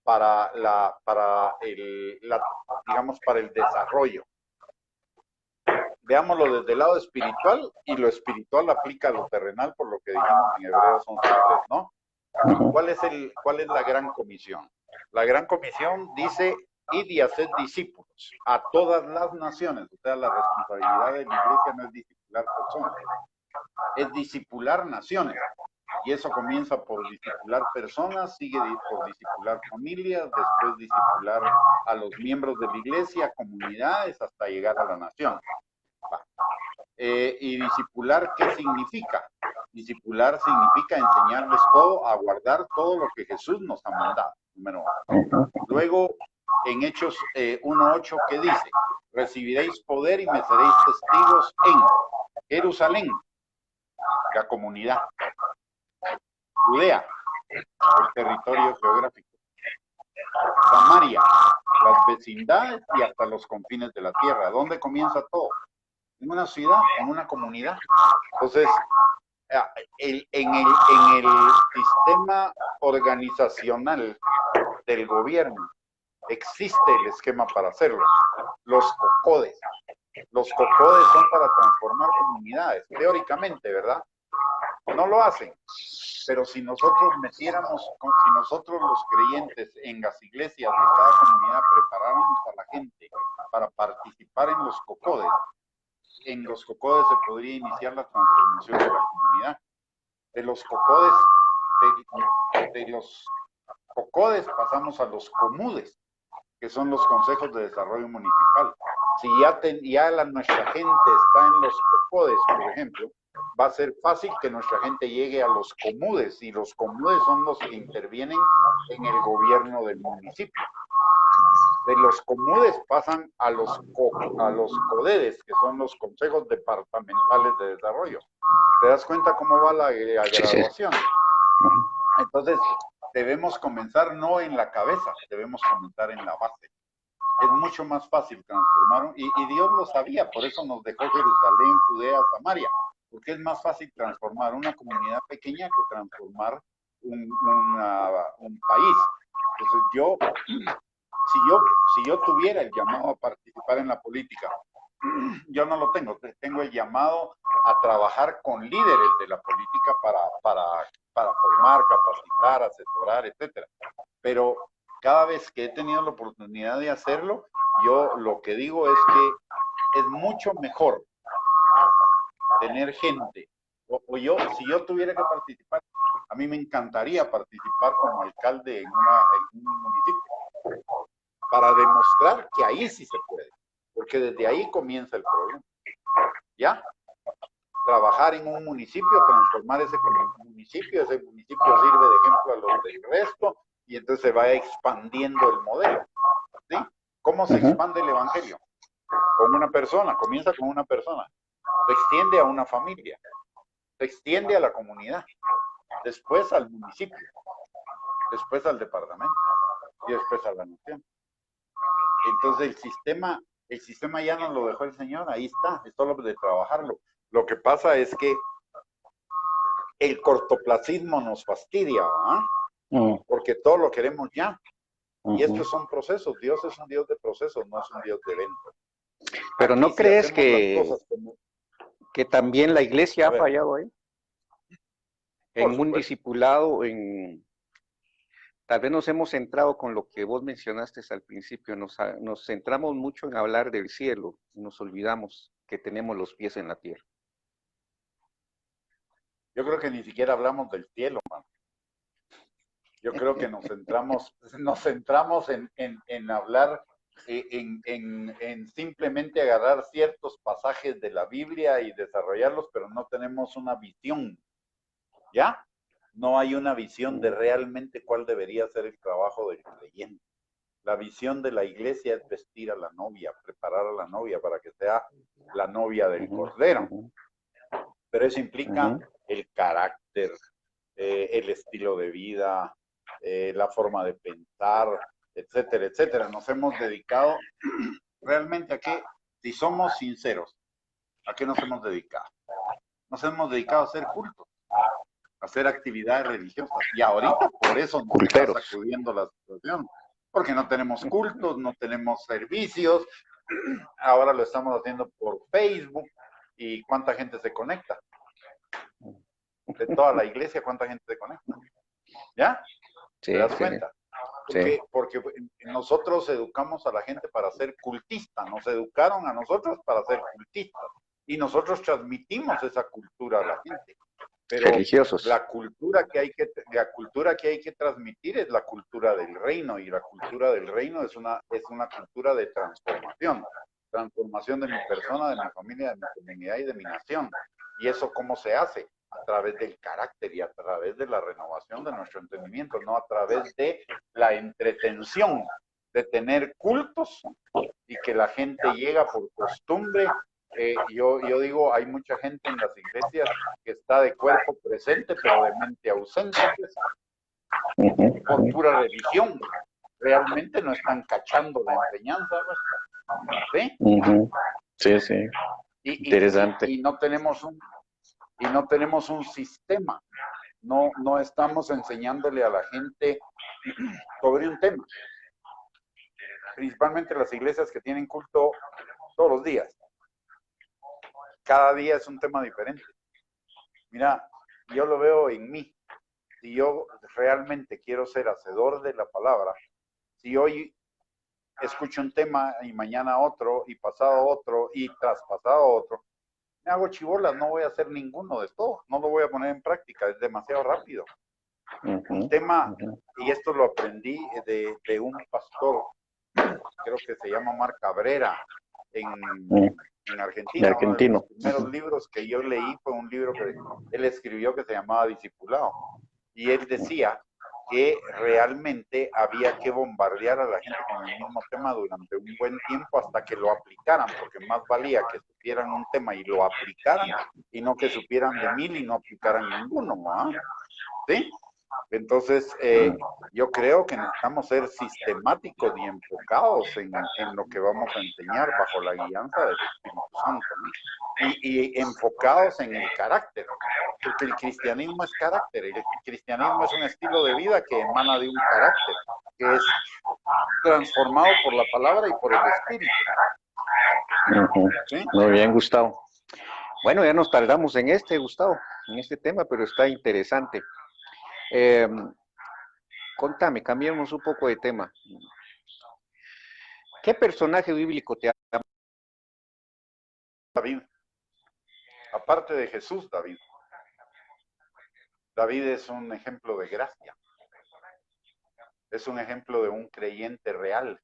para el desarrollo. Veámoslo desde el lado espiritual, y lo espiritual aplica a lo terrenal, por lo que dijimos en Hebreos 11:3, ¿no? ¿Cuál es la gran comisión? La gran comisión dice: id y haced discípulos a todas las naciones. O sea, la responsabilidad de la iglesia no es discipular personas, es discipular naciones. Y eso comienza por discipular personas, sigue por discipular familias, después discipular a los miembros de la iglesia, comunidades, hasta llegar a la nación. ¿Y discipular qué significa? Discipular significa enseñarles todo, a guardar todo lo que Jesús nos ha mandado, número uno. Luego, en Hechos 1:8, ¿qué dice? Recibiréis poder y me seréis testigos en Jerusalén, la comunidad; Judea, el territorio geográfico; Samaria, las vecindades, y hasta los confines de la tierra. ¿Dónde comienza todo? En una ciudad, en una comunidad. Entonces, en el sistema organizacional del gobierno existe el esquema para hacerlo. Los COCODES. Los COCODES son para transformar comunidades, teóricamente, ¿verdad? No lo hacen. Pero si nosotros los creyentes en las iglesias de cada comunidad preparáramos a la gente para participar en los COCODES se podría iniciar la transformación de la comunidad. De los COCODES pasamos a los COMUDES, que son los consejos de desarrollo municipal. Si nuestra gente está en los COCODES, por ejemplo, va a ser fácil que nuestra gente llegue a los COMUDES, y los COMUDES son los que intervienen en el gobierno del municipio. De los COMUDES pasan a los CODEDES, que son los consejos departamentales de desarrollo. ¿Te das cuenta cómo va la graduación? Sí. Entonces, debemos comenzar no en la cabeza, debemos comenzar en la base. Es mucho más fácil transformar, y Dios lo sabía, por eso nos dejó Jerusalén, Judea, Samaria, porque es más fácil transformar una comunidad pequeña que transformar un país. Entonces, si yo tuviera el llamado a participar en la política, yo no lo tengo. Tengo el llamado a trabajar con líderes de la política para formar, capacitar, asesorar, etcétera. Pero cada vez que he tenido la oportunidad de hacerlo, yo lo que digo es que es mucho mejor tener gente. Si yo tuviera que participar, a mí me encantaría participar como alcalde en un municipio, para demostrar que ahí sí se puede, porque desde ahí comienza el problema. ¿Ya? Trabajar en un municipio, transformar ese municipio sirve de ejemplo a los del resto, y entonces se va expandiendo el modelo. ¿Sí? ¿Cómo se expande el evangelio? Con una persona, comienza con una persona, se extiende a una familia, se extiende a la comunidad, después al municipio, después al departamento, y después a la nación. Entonces el sistema ya nos lo dejó el Señor, ahí está, es solo de trabajarlo. Lo que pasa es que el cortoplacismo nos fastidia, ¿verdad? Porque todo lo queremos ya. Y estos son procesos. Dios es un Dios de procesos, no es un Dios de eventos. Pero ¿no crees que también la iglesia ha fallado ahí? En un discipulado, Tal vez nos hemos centrado con lo que vos mencionaste al principio, nos centramos mucho en hablar del cielo y nos olvidamos que tenemos los pies en la tierra. Yo creo que ni siquiera hablamos del cielo, man. Yo creo que nos centramos en hablar, en simplemente agarrar ciertos pasajes de la Biblia y desarrollarlos, pero no tenemos una visión, ¿ya? No hay una visión de realmente cuál debería ser el trabajo del creyente. La visión de la iglesia es vestir a la novia, preparar a la novia para que sea la novia del Cordero. Pero eso implica el carácter, el estilo de vida, la forma de pensar, etcétera, etcétera. Nos hemos dedicado realmente a qué, si somos sinceros, ¿a qué nos hemos dedicado? Nos hemos dedicado a hacer cultos, a hacer actividades religiosas. Y ahorita por eso nos está sacudiendo la situación. Porque no tenemos cultos, no tenemos servicios. Ahora lo estamos haciendo por Facebook. ¿Y cuánta gente se conecta? De toda la iglesia, ¿cuánta gente se conecta? ¿Ya? Sí, ¿Te das cuenta? Sí. Porque nosotros educamos a la gente para ser cultistas, nos educaron a nosotros para ser cultistas y nosotros transmitimos esa cultura a la gente. Pero religiosos. La cultura que hay que transmitir es la cultura del reino, y la cultura del reino es una cultura de transformación de mi persona, de mi familia, de mi comunidad y de mi nación. ¿Y eso cómo se hace? A través del carácter y a través de la renovación de nuestro entendimiento, no a través de la entretención de tener cultos y que la gente llega por costumbre. Yo digo, hay mucha gente en las iglesias que está de cuerpo presente, pero de mente ausente, pues, por pura religión. Realmente no están cachando la enseñanza, pues. ¿Sí? Sí, sí. Interesante. Y no tenemos un sistema. No estamos enseñándole a la gente sobre un tema. Principalmente las iglesias que tienen culto todos los días. Cada día es un tema diferente. Mira, yo lo veo en mí. Si yo realmente quiero ser hacedor de la palabra, si hoy escucho un tema y mañana otro y pasado otro y traspasado otro, me hago chibolas, no voy a hacer ninguno de todos, no lo voy a poner en práctica, es demasiado rápido. El tema, y esto lo aprendí de un pastor, creo que se llama Marc Cabrera, en Argentina. Argentino. Uno de los primeros libros que yo leí fue un libro que él escribió que se llamaba Discipulado. Y él decía que realmente había que bombardear a la gente con el mismo tema durante un buen tiempo hasta que lo aplicaran, porque más valía que supieran un tema y lo aplicaran, y no que supieran de 1000 y no aplicaran ninguno, ¿no? ¿Sí? Entonces, yo creo que necesitamos ser sistemáticos y enfocados en lo que vamos a enseñar bajo la guianza del Espíritu Santo, ¿no? Y enfocados en el carácter, porque el cristianismo es carácter, el cristianismo es un estilo de vida que emana de un carácter, que es transformado por la palabra y por el Espíritu. ¿Sí? Muy bien, Gustavo. Bueno, ya nos tardamos en Gustavo, en este tema, pero está interesante. Contame, cambiemos un poco de tema. ¿Qué personaje bíblico te ha... David. Aparte de Jesús, David. David es un ejemplo de gracia. Es un ejemplo de un creyente real,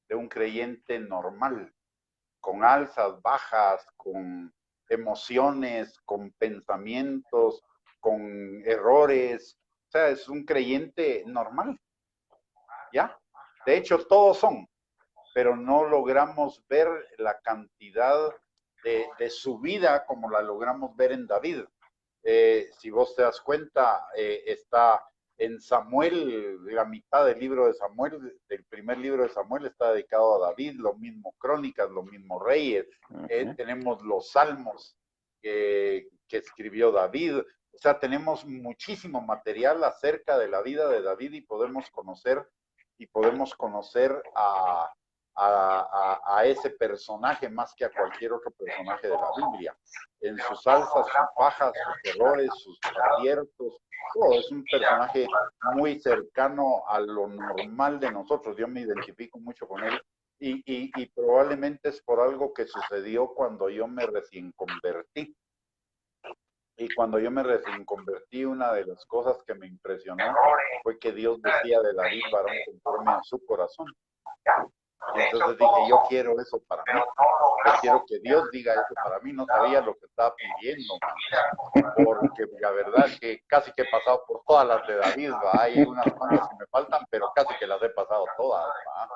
de un creyente normal, con alzas, bajas, con emociones, con pensamientos, con errores. O sea, es un creyente normal. ¿Ya? De hecho, todos son, pero no logramos ver la cantidad de su vida como la logramos ver en David. Si vos te das cuenta, está en Samuel, la mitad del libro de Samuel, del primer libro de Samuel está dedicado a David, lo mismo Crónicas, lo mismo Reyes, tenemos los Salmos que escribió David. O sea, tenemos muchísimo material acerca de la vida de David y podemos conocer a ese personaje más que a cualquier otro personaje de la Biblia. En sus alzas, sus bajas, sus errores, sus aciertos, todo. Es un personaje muy cercano a lo normal de nosotros. Yo me identifico mucho con él y probablemente es por algo que sucedió cuando yo me recién convertí. Y cuando yo me recién convertí, una de las cosas que me impresionó fue que Dios decía de David, varón conforme a su corazón. Y entonces dije, yo quiero eso para mí. Yo quiero que Dios diga eso para mí. No sabía lo que estaba pidiendo, porque la verdad que casi que he pasado por todas las de David, ¿va? Hay unas cuantas que me faltan, pero casi que las he pasado todas, ¿va?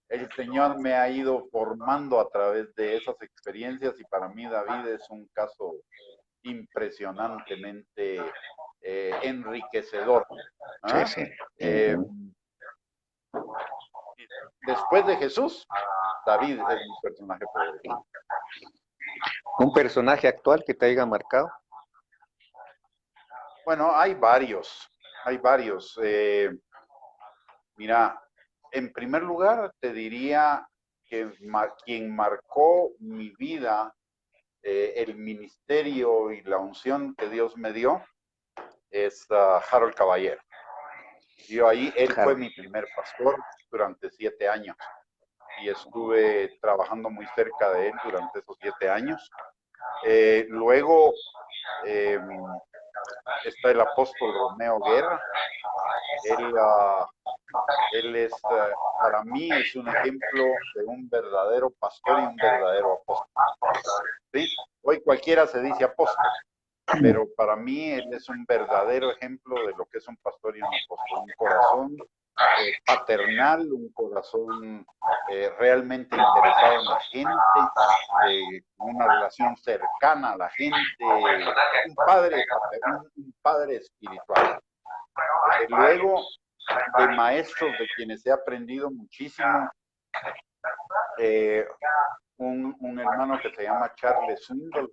El Señor me ha ido formando a través de esas experiencias y para mí David es un caso impresionantemente enriquecedor. ¿Ah? Sí, sí. Después de Jesús, David es mi personaje favorito. ¿Un personaje actual que te haya marcado? Bueno, hay varios, hay varios. Mira, en primer lugar te diría que quien marcó mi vida, el ministerio y la unción que Dios me dio, es Harold Caballero. Yo ahí, él fue mi primer pastor durante 7 años y estuve trabajando muy cerca de él durante esos 7 años. Luego está el apóstol Romeo Guerra. Él es, para mí, es un ejemplo de un verdadero pastor y un verdadero apóstol. ¿Sí? Hoy cualquiera se dice apóstol, pero para mí él es un verdadero ejemplo de lo que es un pastor y un apóstol. Un corazón paternal, un corazón realmente interesado en la gente, una relación cercana a la gente, un padre espiritual. Luego, de maestros de quienes he aprendido muchísimo, un hermano que se llama Charles Swindoll,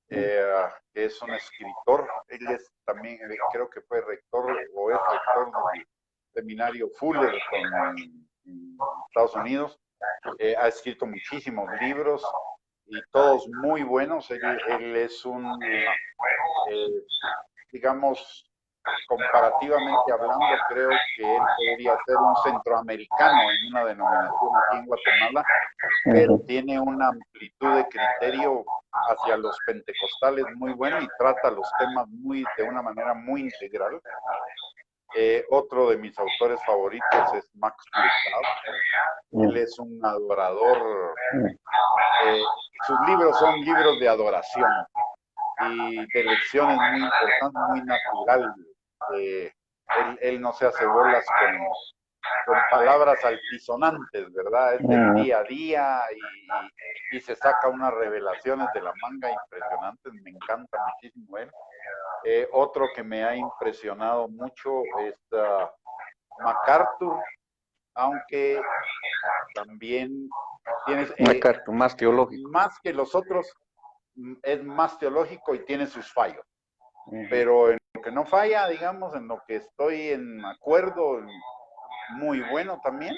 que es un escritor. Él es también, creo que fue rector o es rector del seminario Fullerton en Estados Unidos. Ha escrito muchísimos libros y todos muy buenos. Él es un, digamos, comparativamente hablando, creo que él podría ser un centroamericano en una denominación aquí en Guatemala, pero tiene una amplitud de criterio hacia los pentecostales muy buena y trata los temas de una manera muy integral. Otro de mis autores favoritos es Max Lucado. Él es un adorador. Sus libros son libros de adoración y de lecciones muy importantes, muy natural. Él no se hace bolas con palabras altisonantes, ¿verdad? Es del día a día y se saca unas revelaciones de la manga impresionantes. Me encanta muchísimo él. Otro que me ha impresionado mucho es MacArthur, aunque también tienes... MacArthur, más teológico. Más que los otros, es más teológico y tiene sus fallos. Pero en lo que no falla, digamos, en lo que estoy en acuerdo, muy bueno también.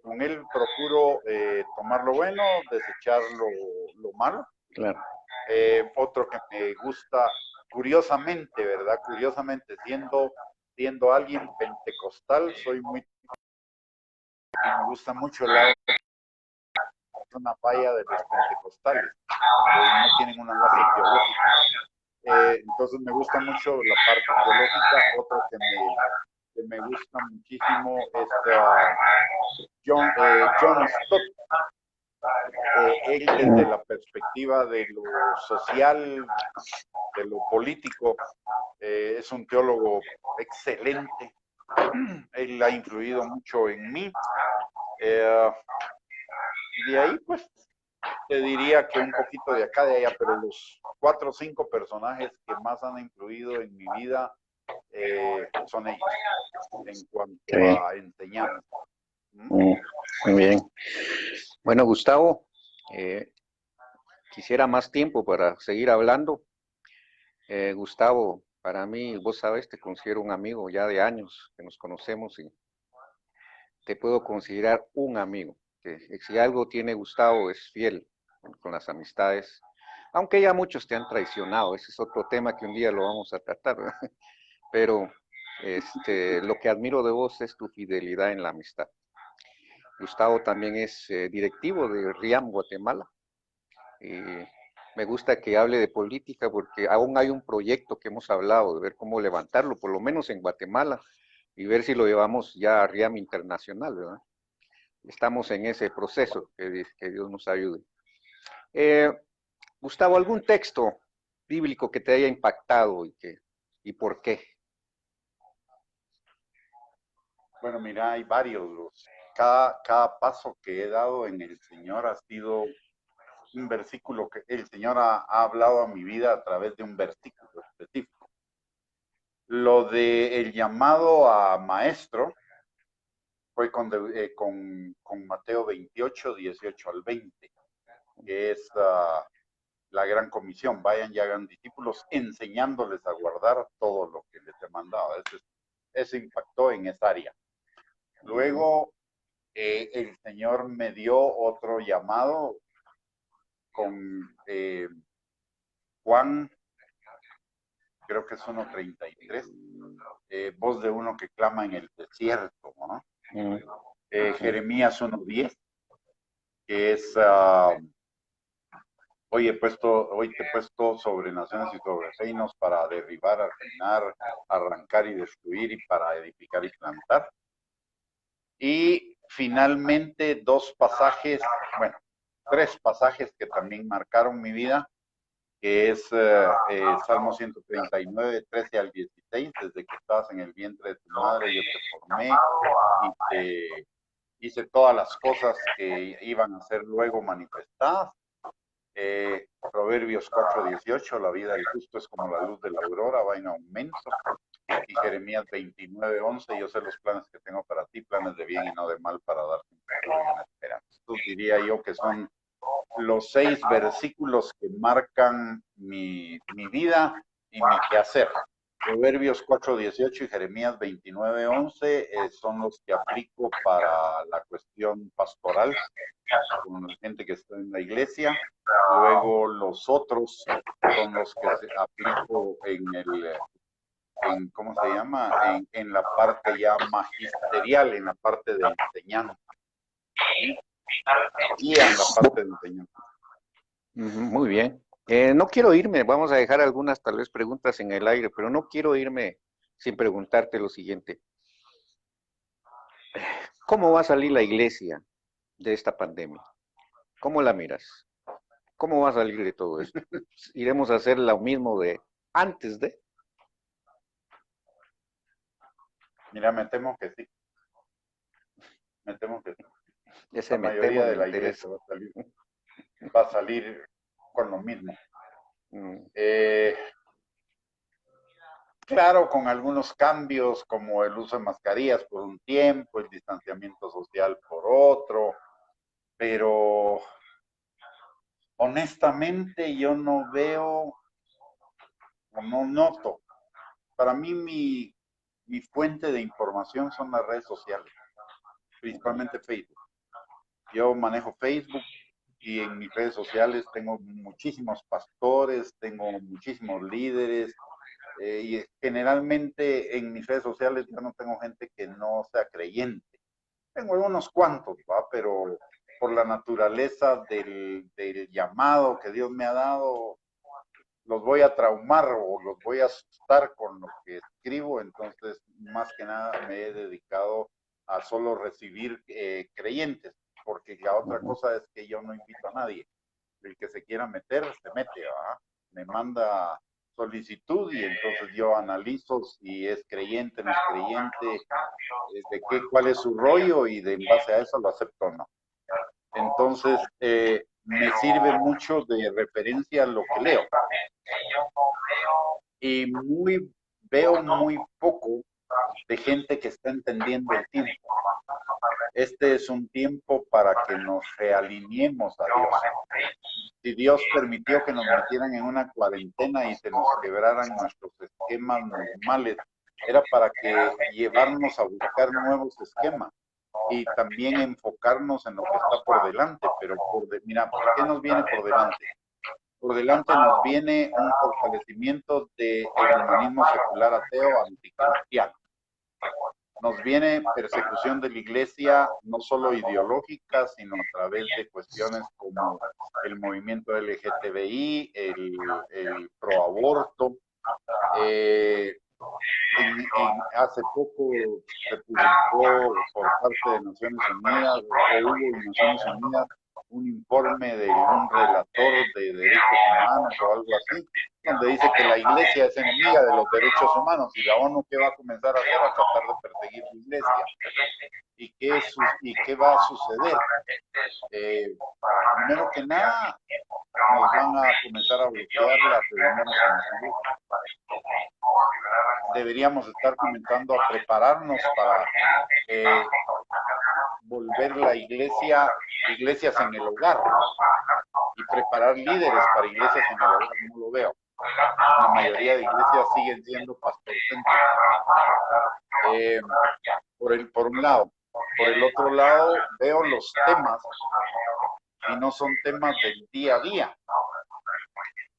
Con él procuro tomar lo bueno, desechar lo malo. Claro. Otro que me gusta, curiosamente, ¿verdad? Curiosamente, siendo alguien pentecostal, soy muy... Me gusta mucho una falla de los pentecostales, no tienen una base teológica. Entonces me gusta mucho la parte teológica. Otro que me gusta muchísimo es John Stott. Él desde la perspectiva de lo social, de lo político, es un teólogo excelente. Él ha influido mucho en mí. Y de ahí, pues, te diría que un poquito de acá, de allá, pero los 4 o 5 personajes que más han influido en mi vida son ellos, en cuanto a enseñanza. Muy bien. Bueno, Gustavo, quisiera más tiempo para seguir hablando. Gustavo, para mí, vos sabes, te considero un amigo ya de años que nos conocemos y te puedo considerar un amigo. Que si algo tiene Gustavo es fiel con las amistades, aunque ya muchos te han traicionado, ese es otro tema que un día lo vamos a tratar, ¿verdad? Pero lo que admiro de vos es tu fidelidad en la amistad. Gustavo también es directivo de RIAM Guatemala. Y me gusta que hable de política porque aún hay un proyecto que hemos hablado de ver cómo levantarlo, por lo menos en Guatemala, y ver si lo llevamos ya a RIAM internacional, ¿verdad? Estamos en ese proceso, que Dios nos ayude. Gustavo, ¿algún texto bíblico que te haya impactado y por qué? Bueno, mira, hay varios. Cada paso que he dado en el Señor ha sido un versículo que el Señor ha hablado a mi vida a través de un versículo específico. Lo de el llamado a maestro fue con Mateo 28, 18 al 20, que es la gran comisión. Vayan y hagan discípulos enseñándoles a guardar todo lo que les he mandado. Eso impactó en esa área. Luego, el Señor me dio otro llamado con Juan, creo que es 1:33, voz de uno que clama en el desierto, ¿no? Jeremías 1:10, que es, hoy te he puesto sobre naciones y sobre reinos para derribar, arruinar, arrancar y destruir, y para edificar y plantar. Y finalmente tres pasajes que también marcaron mi vida, que es Salmo 139, 13 al 16, desde que estabas en el vientre de tu madre yo te formé y te hice todas las cosas que iban a ser luego manifestadas. Proverbios 4:18, la vida del justo es como la luz de la aurora, va en aumento. Y Jeremías 29:11, yo sé los planes que tengo para ti, planes de bien y no de mal, para darte un futuro y una esperanza. Estos diría yo que son los 6 versículos que marcan mi vida y mi quehacer. Proverbios 4:18 y Jeremías 29:11 son los que aplico para la cuestión pastoral con la gente que está en la iglesia. Luego los otros son los que aplico ¿cómo se llama? En la parte ya magisterial, en la parte de enseñanza. Y en la parte de enseñanza. Muy bien. No quiero irme, vamos a dejar algunas tal vez preguntas en el aire, pero no quiero irme sin preguntarte lo siguiente. ¿Cómo va a salir la iglesia de esta pandemia? ¿Cómo la miras? ¿Cómo va a salir de todo esto? ¿Iremos a hacer lo mismo de antes de? Mira, me temo que sí. Me temo que sí. Ese La mayoría de la iglesia va a salir con lo mismo. Claro, con algunos cambios como el uso de mascarillas por un tiempo, el distanciamiento social por otro, pero honestamente yo no veo o no noto. Para mí mi fuente de información son las redes sociales, principalmente Facebook. Yo manejo Facebook y en mis redes sociales tengo muchísimos pastores, tengo muchísimos líderes, y generalmente en mis redes sociales yo no tengo gente que no sea creyente. Tengo unos cuantos, ¿va? Pero por la naturaleza del llamado que Dios me ha dado, los voy a traumar o los voy a asustar con lo que escribo. Entonces, más que nada me he dedicado a solo recibir creyentes, porque la otra cosa es que yo no invito a nadie. El que se quiera meter, se mete, ¿va? Me manda solicitud y entonces yo analizo si es creyente, no es creyente, cuál es su rollo, y en base a eso lo acepto o no. Entonces, me sirve mucho de referencia lo que leo. Y veo muy poco de gente que está entendiendo el tiempo. Este es un tiempo para que nos realineemos a Dios. Si Dios permitió que nos metieran en una cuarentena y se nos quebraran nuestros esquemas normales, era para que llevarnos a buscar nuevos esquemas. y también enfocarnos en lo que está por delante, pero mira, ¿qué nos viene por delante? Por delante nos viene un fortalecimiento del humanismo secular ateo anticristiano. Nos viene persecución de la iglesia, no solo ideológica, sino a través de cuestiones como el movimiento LGTBI, el proaborto. Hace poco se publicó por parte de Naciones Unidas, o hubo en Naciones Unidas, un informe de un relator de derechos humanos o algo así, donde dice que la iglesia es enemiga de los derechos humanos y la ONU ¿qué va a comenzar a hacer? A tratar de perseguir la iglesia. ¿Y qué va a suceder? Primero que nada, nos van a comenzar a bloquear las reuniones en la iglesia. Deberíamos estar comenzando a prepararnos para volver la iglesia, iglesias en el hogar, y preparar líderes para iglesias en el hogar. No lo veo. La mayoría de iglesias siguen siendo pastorcéntricas. Por un lado. Por el otro lado, veo los temas y no son temas del día a día.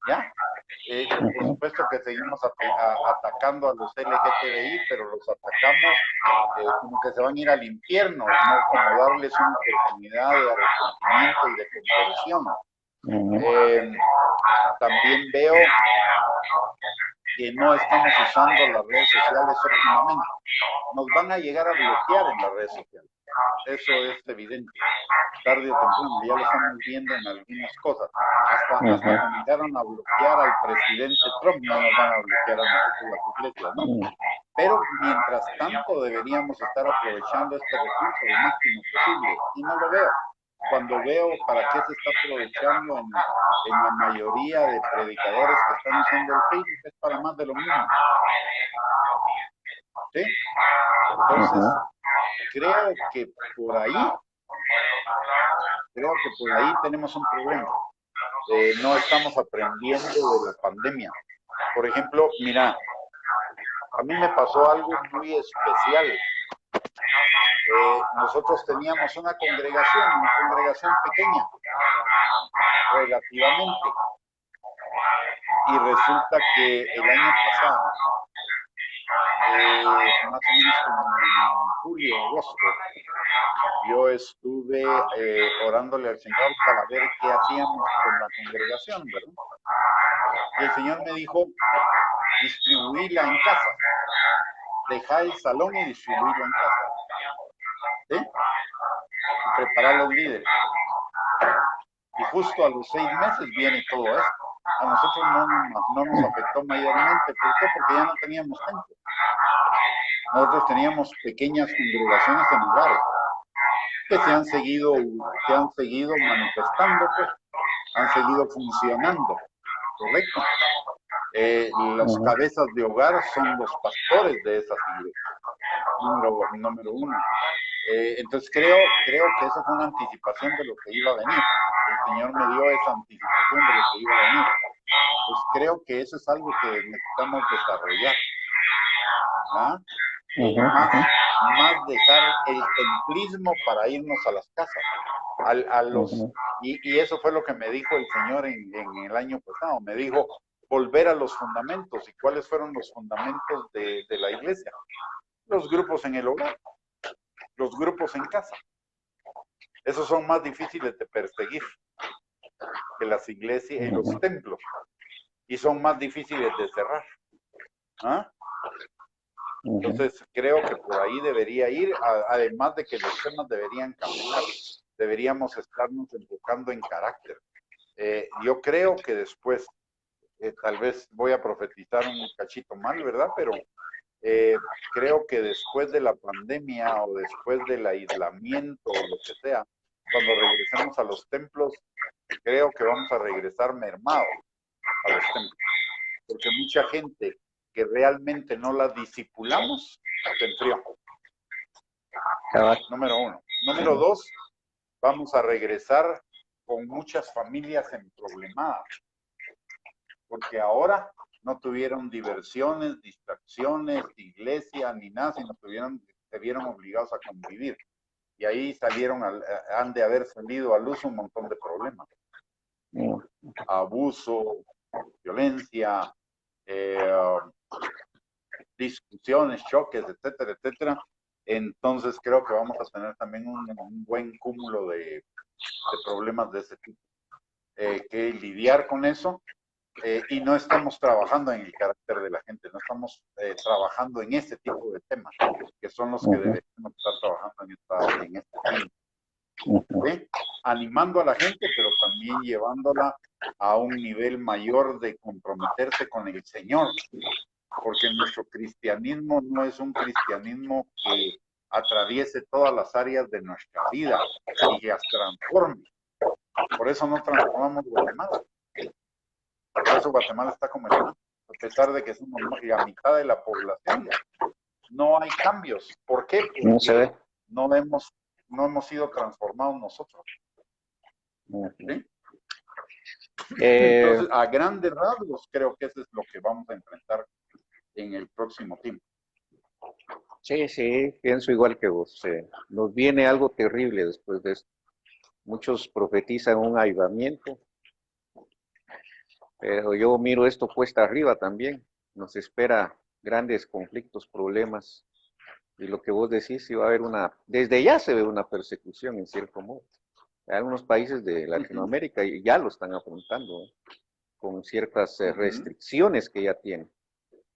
¿Ya? Por supuesto que seguimos atacando a los LGTBI, pero los atacamos como que se van a ir al infierno, no como darles una oportunidad de arrepentimiento y de conversión. También veo que no estamos usando las redes sociales óptimamente. Nos van a llegar a bloquear en las redes sociales. Eso es evidente. Tarde o temprano, ya lo estamos viendo en algunas cosas. Hasta comenzaron a bloquear al presidente Trump, no nos van a bloquear a nosotros las iglesias, ¿no? Pero mientras tanto deberíamos estar aprovechando este recurso lo máximo posible, y no lo veo. Cuando veo para qué se está aprovechando en la mayoría de predicadores que están usando el Facebook, es para más de lo mismo. ¿Sí? Entonces, creo que por ahí tenemos un problema. No estamos aprendiendo de la pandemia. Por ejemplo, mira, a mí me pasó algo muy especial. Nosotros teníamos una congregación pequeña, relativamente, y resulta que el año pasado, más o menos como en julio, agosto, yo estuve orándole al Señor para ver qué hacíamos con la congregación, ¿verdad? Y el Señor me dijo, distribuirla en casa. Dejar el salón y distribuirlo en casa. ¿Sí? Y preparar los líderes. Y justo a los 6 meses viene todo esto. A nosotros no nos afectó mayormente. ¿Por qué? Porque ya no teníamos templo. Nosotros teníamos pequeñas congregaciones en hogares que se han seguido manifestando, pues, han seguido funcionando, ¿correcto? Las cabezas de hogar son los pastores de esas iglesias, número uno. Entonces creo que esa fue una anticipación de lo que iba a venir. El Señor me dio esa anticipación de lo que iba a venir. Pues creo que eso es algo que necesitamos desarrollar. ¿Ah? Más dejar el templismo para irnos a las casas. Y eso fue lo que me dijo el Señor en el año pasado. Me dijo, volver a los fundamentos. ¿Y cuáles fueron los fundamentos de la iglesia? Los grupos en el hogar, los grupos en casa. Esos son más difíciles de perseguir que las iglesias y los templos. Y son más difíciles de cerrar. ¿Ah? Entonces creo que por ahí debería ir, además de que los temas deberían cambiar, deberíamos estarnos enfocando en carácter. Yo creo que después, tal vez voy a profetizar un cachito mal, ¿verdad? Pero creo que después de la pandemia o después del aislamiento o lo que sea, cuando regresemos a los templos, creo que vamos a regresar mermados a los templos. Porque mucha gente que realmente no la discipulamos, se enfrió. Número uno. Número dos, vamos a regresar con muchas familias emproblemadas. Porque ahora no tuvieron diversiones, distracciones, iglesia, ni nada, sino se vieron obligados a convivir. y ahí han de haber salido a luz un montón de problemas. Abuso, violencia, discusiones, choques, etcétera, etcétera. Entonces creo que vamos a tener también un buen cúmulo de problemas de ese tipo. Que lidiar con eso, y no estamos trabajando en el carácter de la gente, no estamos trabajando en ese tipo de temas, que son los que deberíamos estar trabajando en este tiempo. ¿Sí? Animando a la gente, pero también llevándola a un nivel mayor de comprometerse con el Señor, porque nuestro cristianismo no es un cristianismo que atraviese todas las áreas de nuestra vida y que las transforme. Por eso no transformamos Guatemala. Por eso Guatemala está como está. A pesar de que somos la mitad de la población, no hay cambios. ¿Por qué? Porque no hemos sido transformados nosotros. ¿Sí? Entonces, a grandes rasgos, creo que eso es lo que vamos a enfrentar en el próximo tiempo. Sí, sí, pienso igual que vos. Nos viene algo terrible después de esto. Muchos profetizan un avivamiento, pero yo miro esto cuesta arriba también. Nos espera grandes conflictos, problemas, y lo que vos decís, si va a haber desde ya se ve una persecución en cierto modo. Algunos países de Latinoamérica ya lo están afrontando, con ciertas restricciones que ya tienen.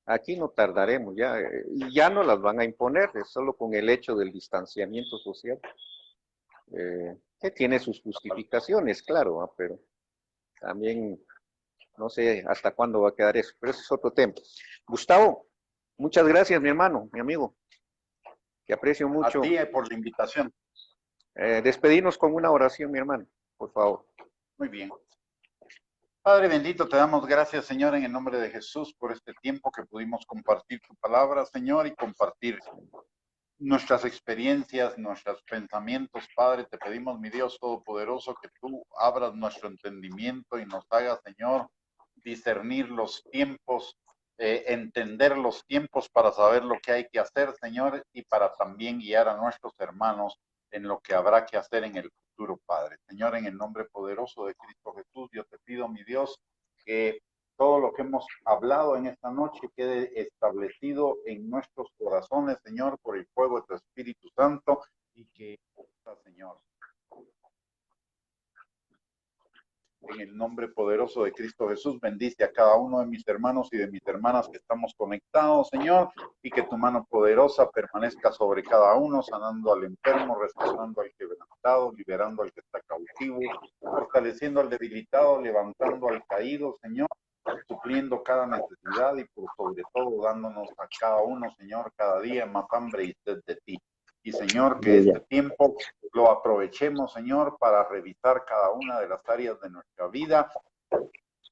Aquí no tardaremos, ya no las van a imponer, es solo con el hecho del distanciamiento social, que tiene sus justificaciones, claro, pero también no sé hasta cuándo va a quedar eso, pero ese es otro tema. Gustavo, muchas gracias, mi hermano, mi amigo, que aprecio mucho. A ti por la invitación. Despedirnos con una oración, mi hermano, por favor. Muy bien. Padre bendito, te damos gracias, Señor, en el nombre de Jesús, por este tiempo que pudimos compartir tu palabra, Señor, y compartir nuestras experiencias, nuestros pensamientos, Padre. Te pedimos, mi Dios Todopoderoso, que tú abras nuestro entendimiento y nos hagas, Señor, discernir los tiempos, entender los tiempos para saber lo que hay que hacer, Señor, y para también guiar a nuestros hermanos en lo que habrá que hacer en el futuro, Padre. Señor, en el nombre poderoso de Cristo Jesús, yo te pido, mi Dios, que todo lo que hemos hablado en esta noche quede establecido en nuestros corazones, Señor, por el fuego de tu Espíritu Santo, y que, Señor, en el nombre poderoso de Cristo Jesús, bendice a cada uno de mis hermanos y de mis hermanas que estamos conectados, Señor, y que tu mano poderosa permanezca sobre cada uno, sanando al enfermo, restaurando al quebrantado, liberando al que está cautivo, fortaleciendo al debilitado, levantando al caído, Señor, supliendo cada necesidad y por sobre todo dándonos a cada uno, Señor, cada día más hambre y sed de ti. Y Señor, que este tiempo lo aprovechemos, Señor, para revisar cada una de las áreas de nuestra vida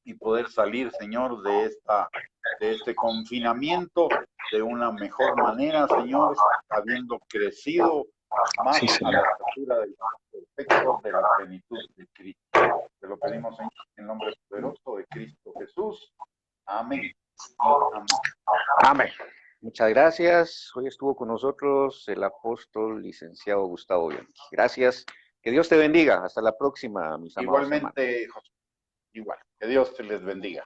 y poder salir, Señor, de este confinamiento de una mejor manera, Señor, habiendo crecido más a la estatura del perfecto de la plenitud de Cristo. Te lo pedimos, Señor, en el nombre poderoso de Cristo Jesús. Amén. Amén. Amén. Muchas gracias. Hoy estuvo con nosotros el apóstol licenciado Gustavo Bianchi. Gracias. Que Dios te bendiga. Hasta la próxima, mis amados hermanos. Igualmente, José. Igual. Que Dios te les bendiga.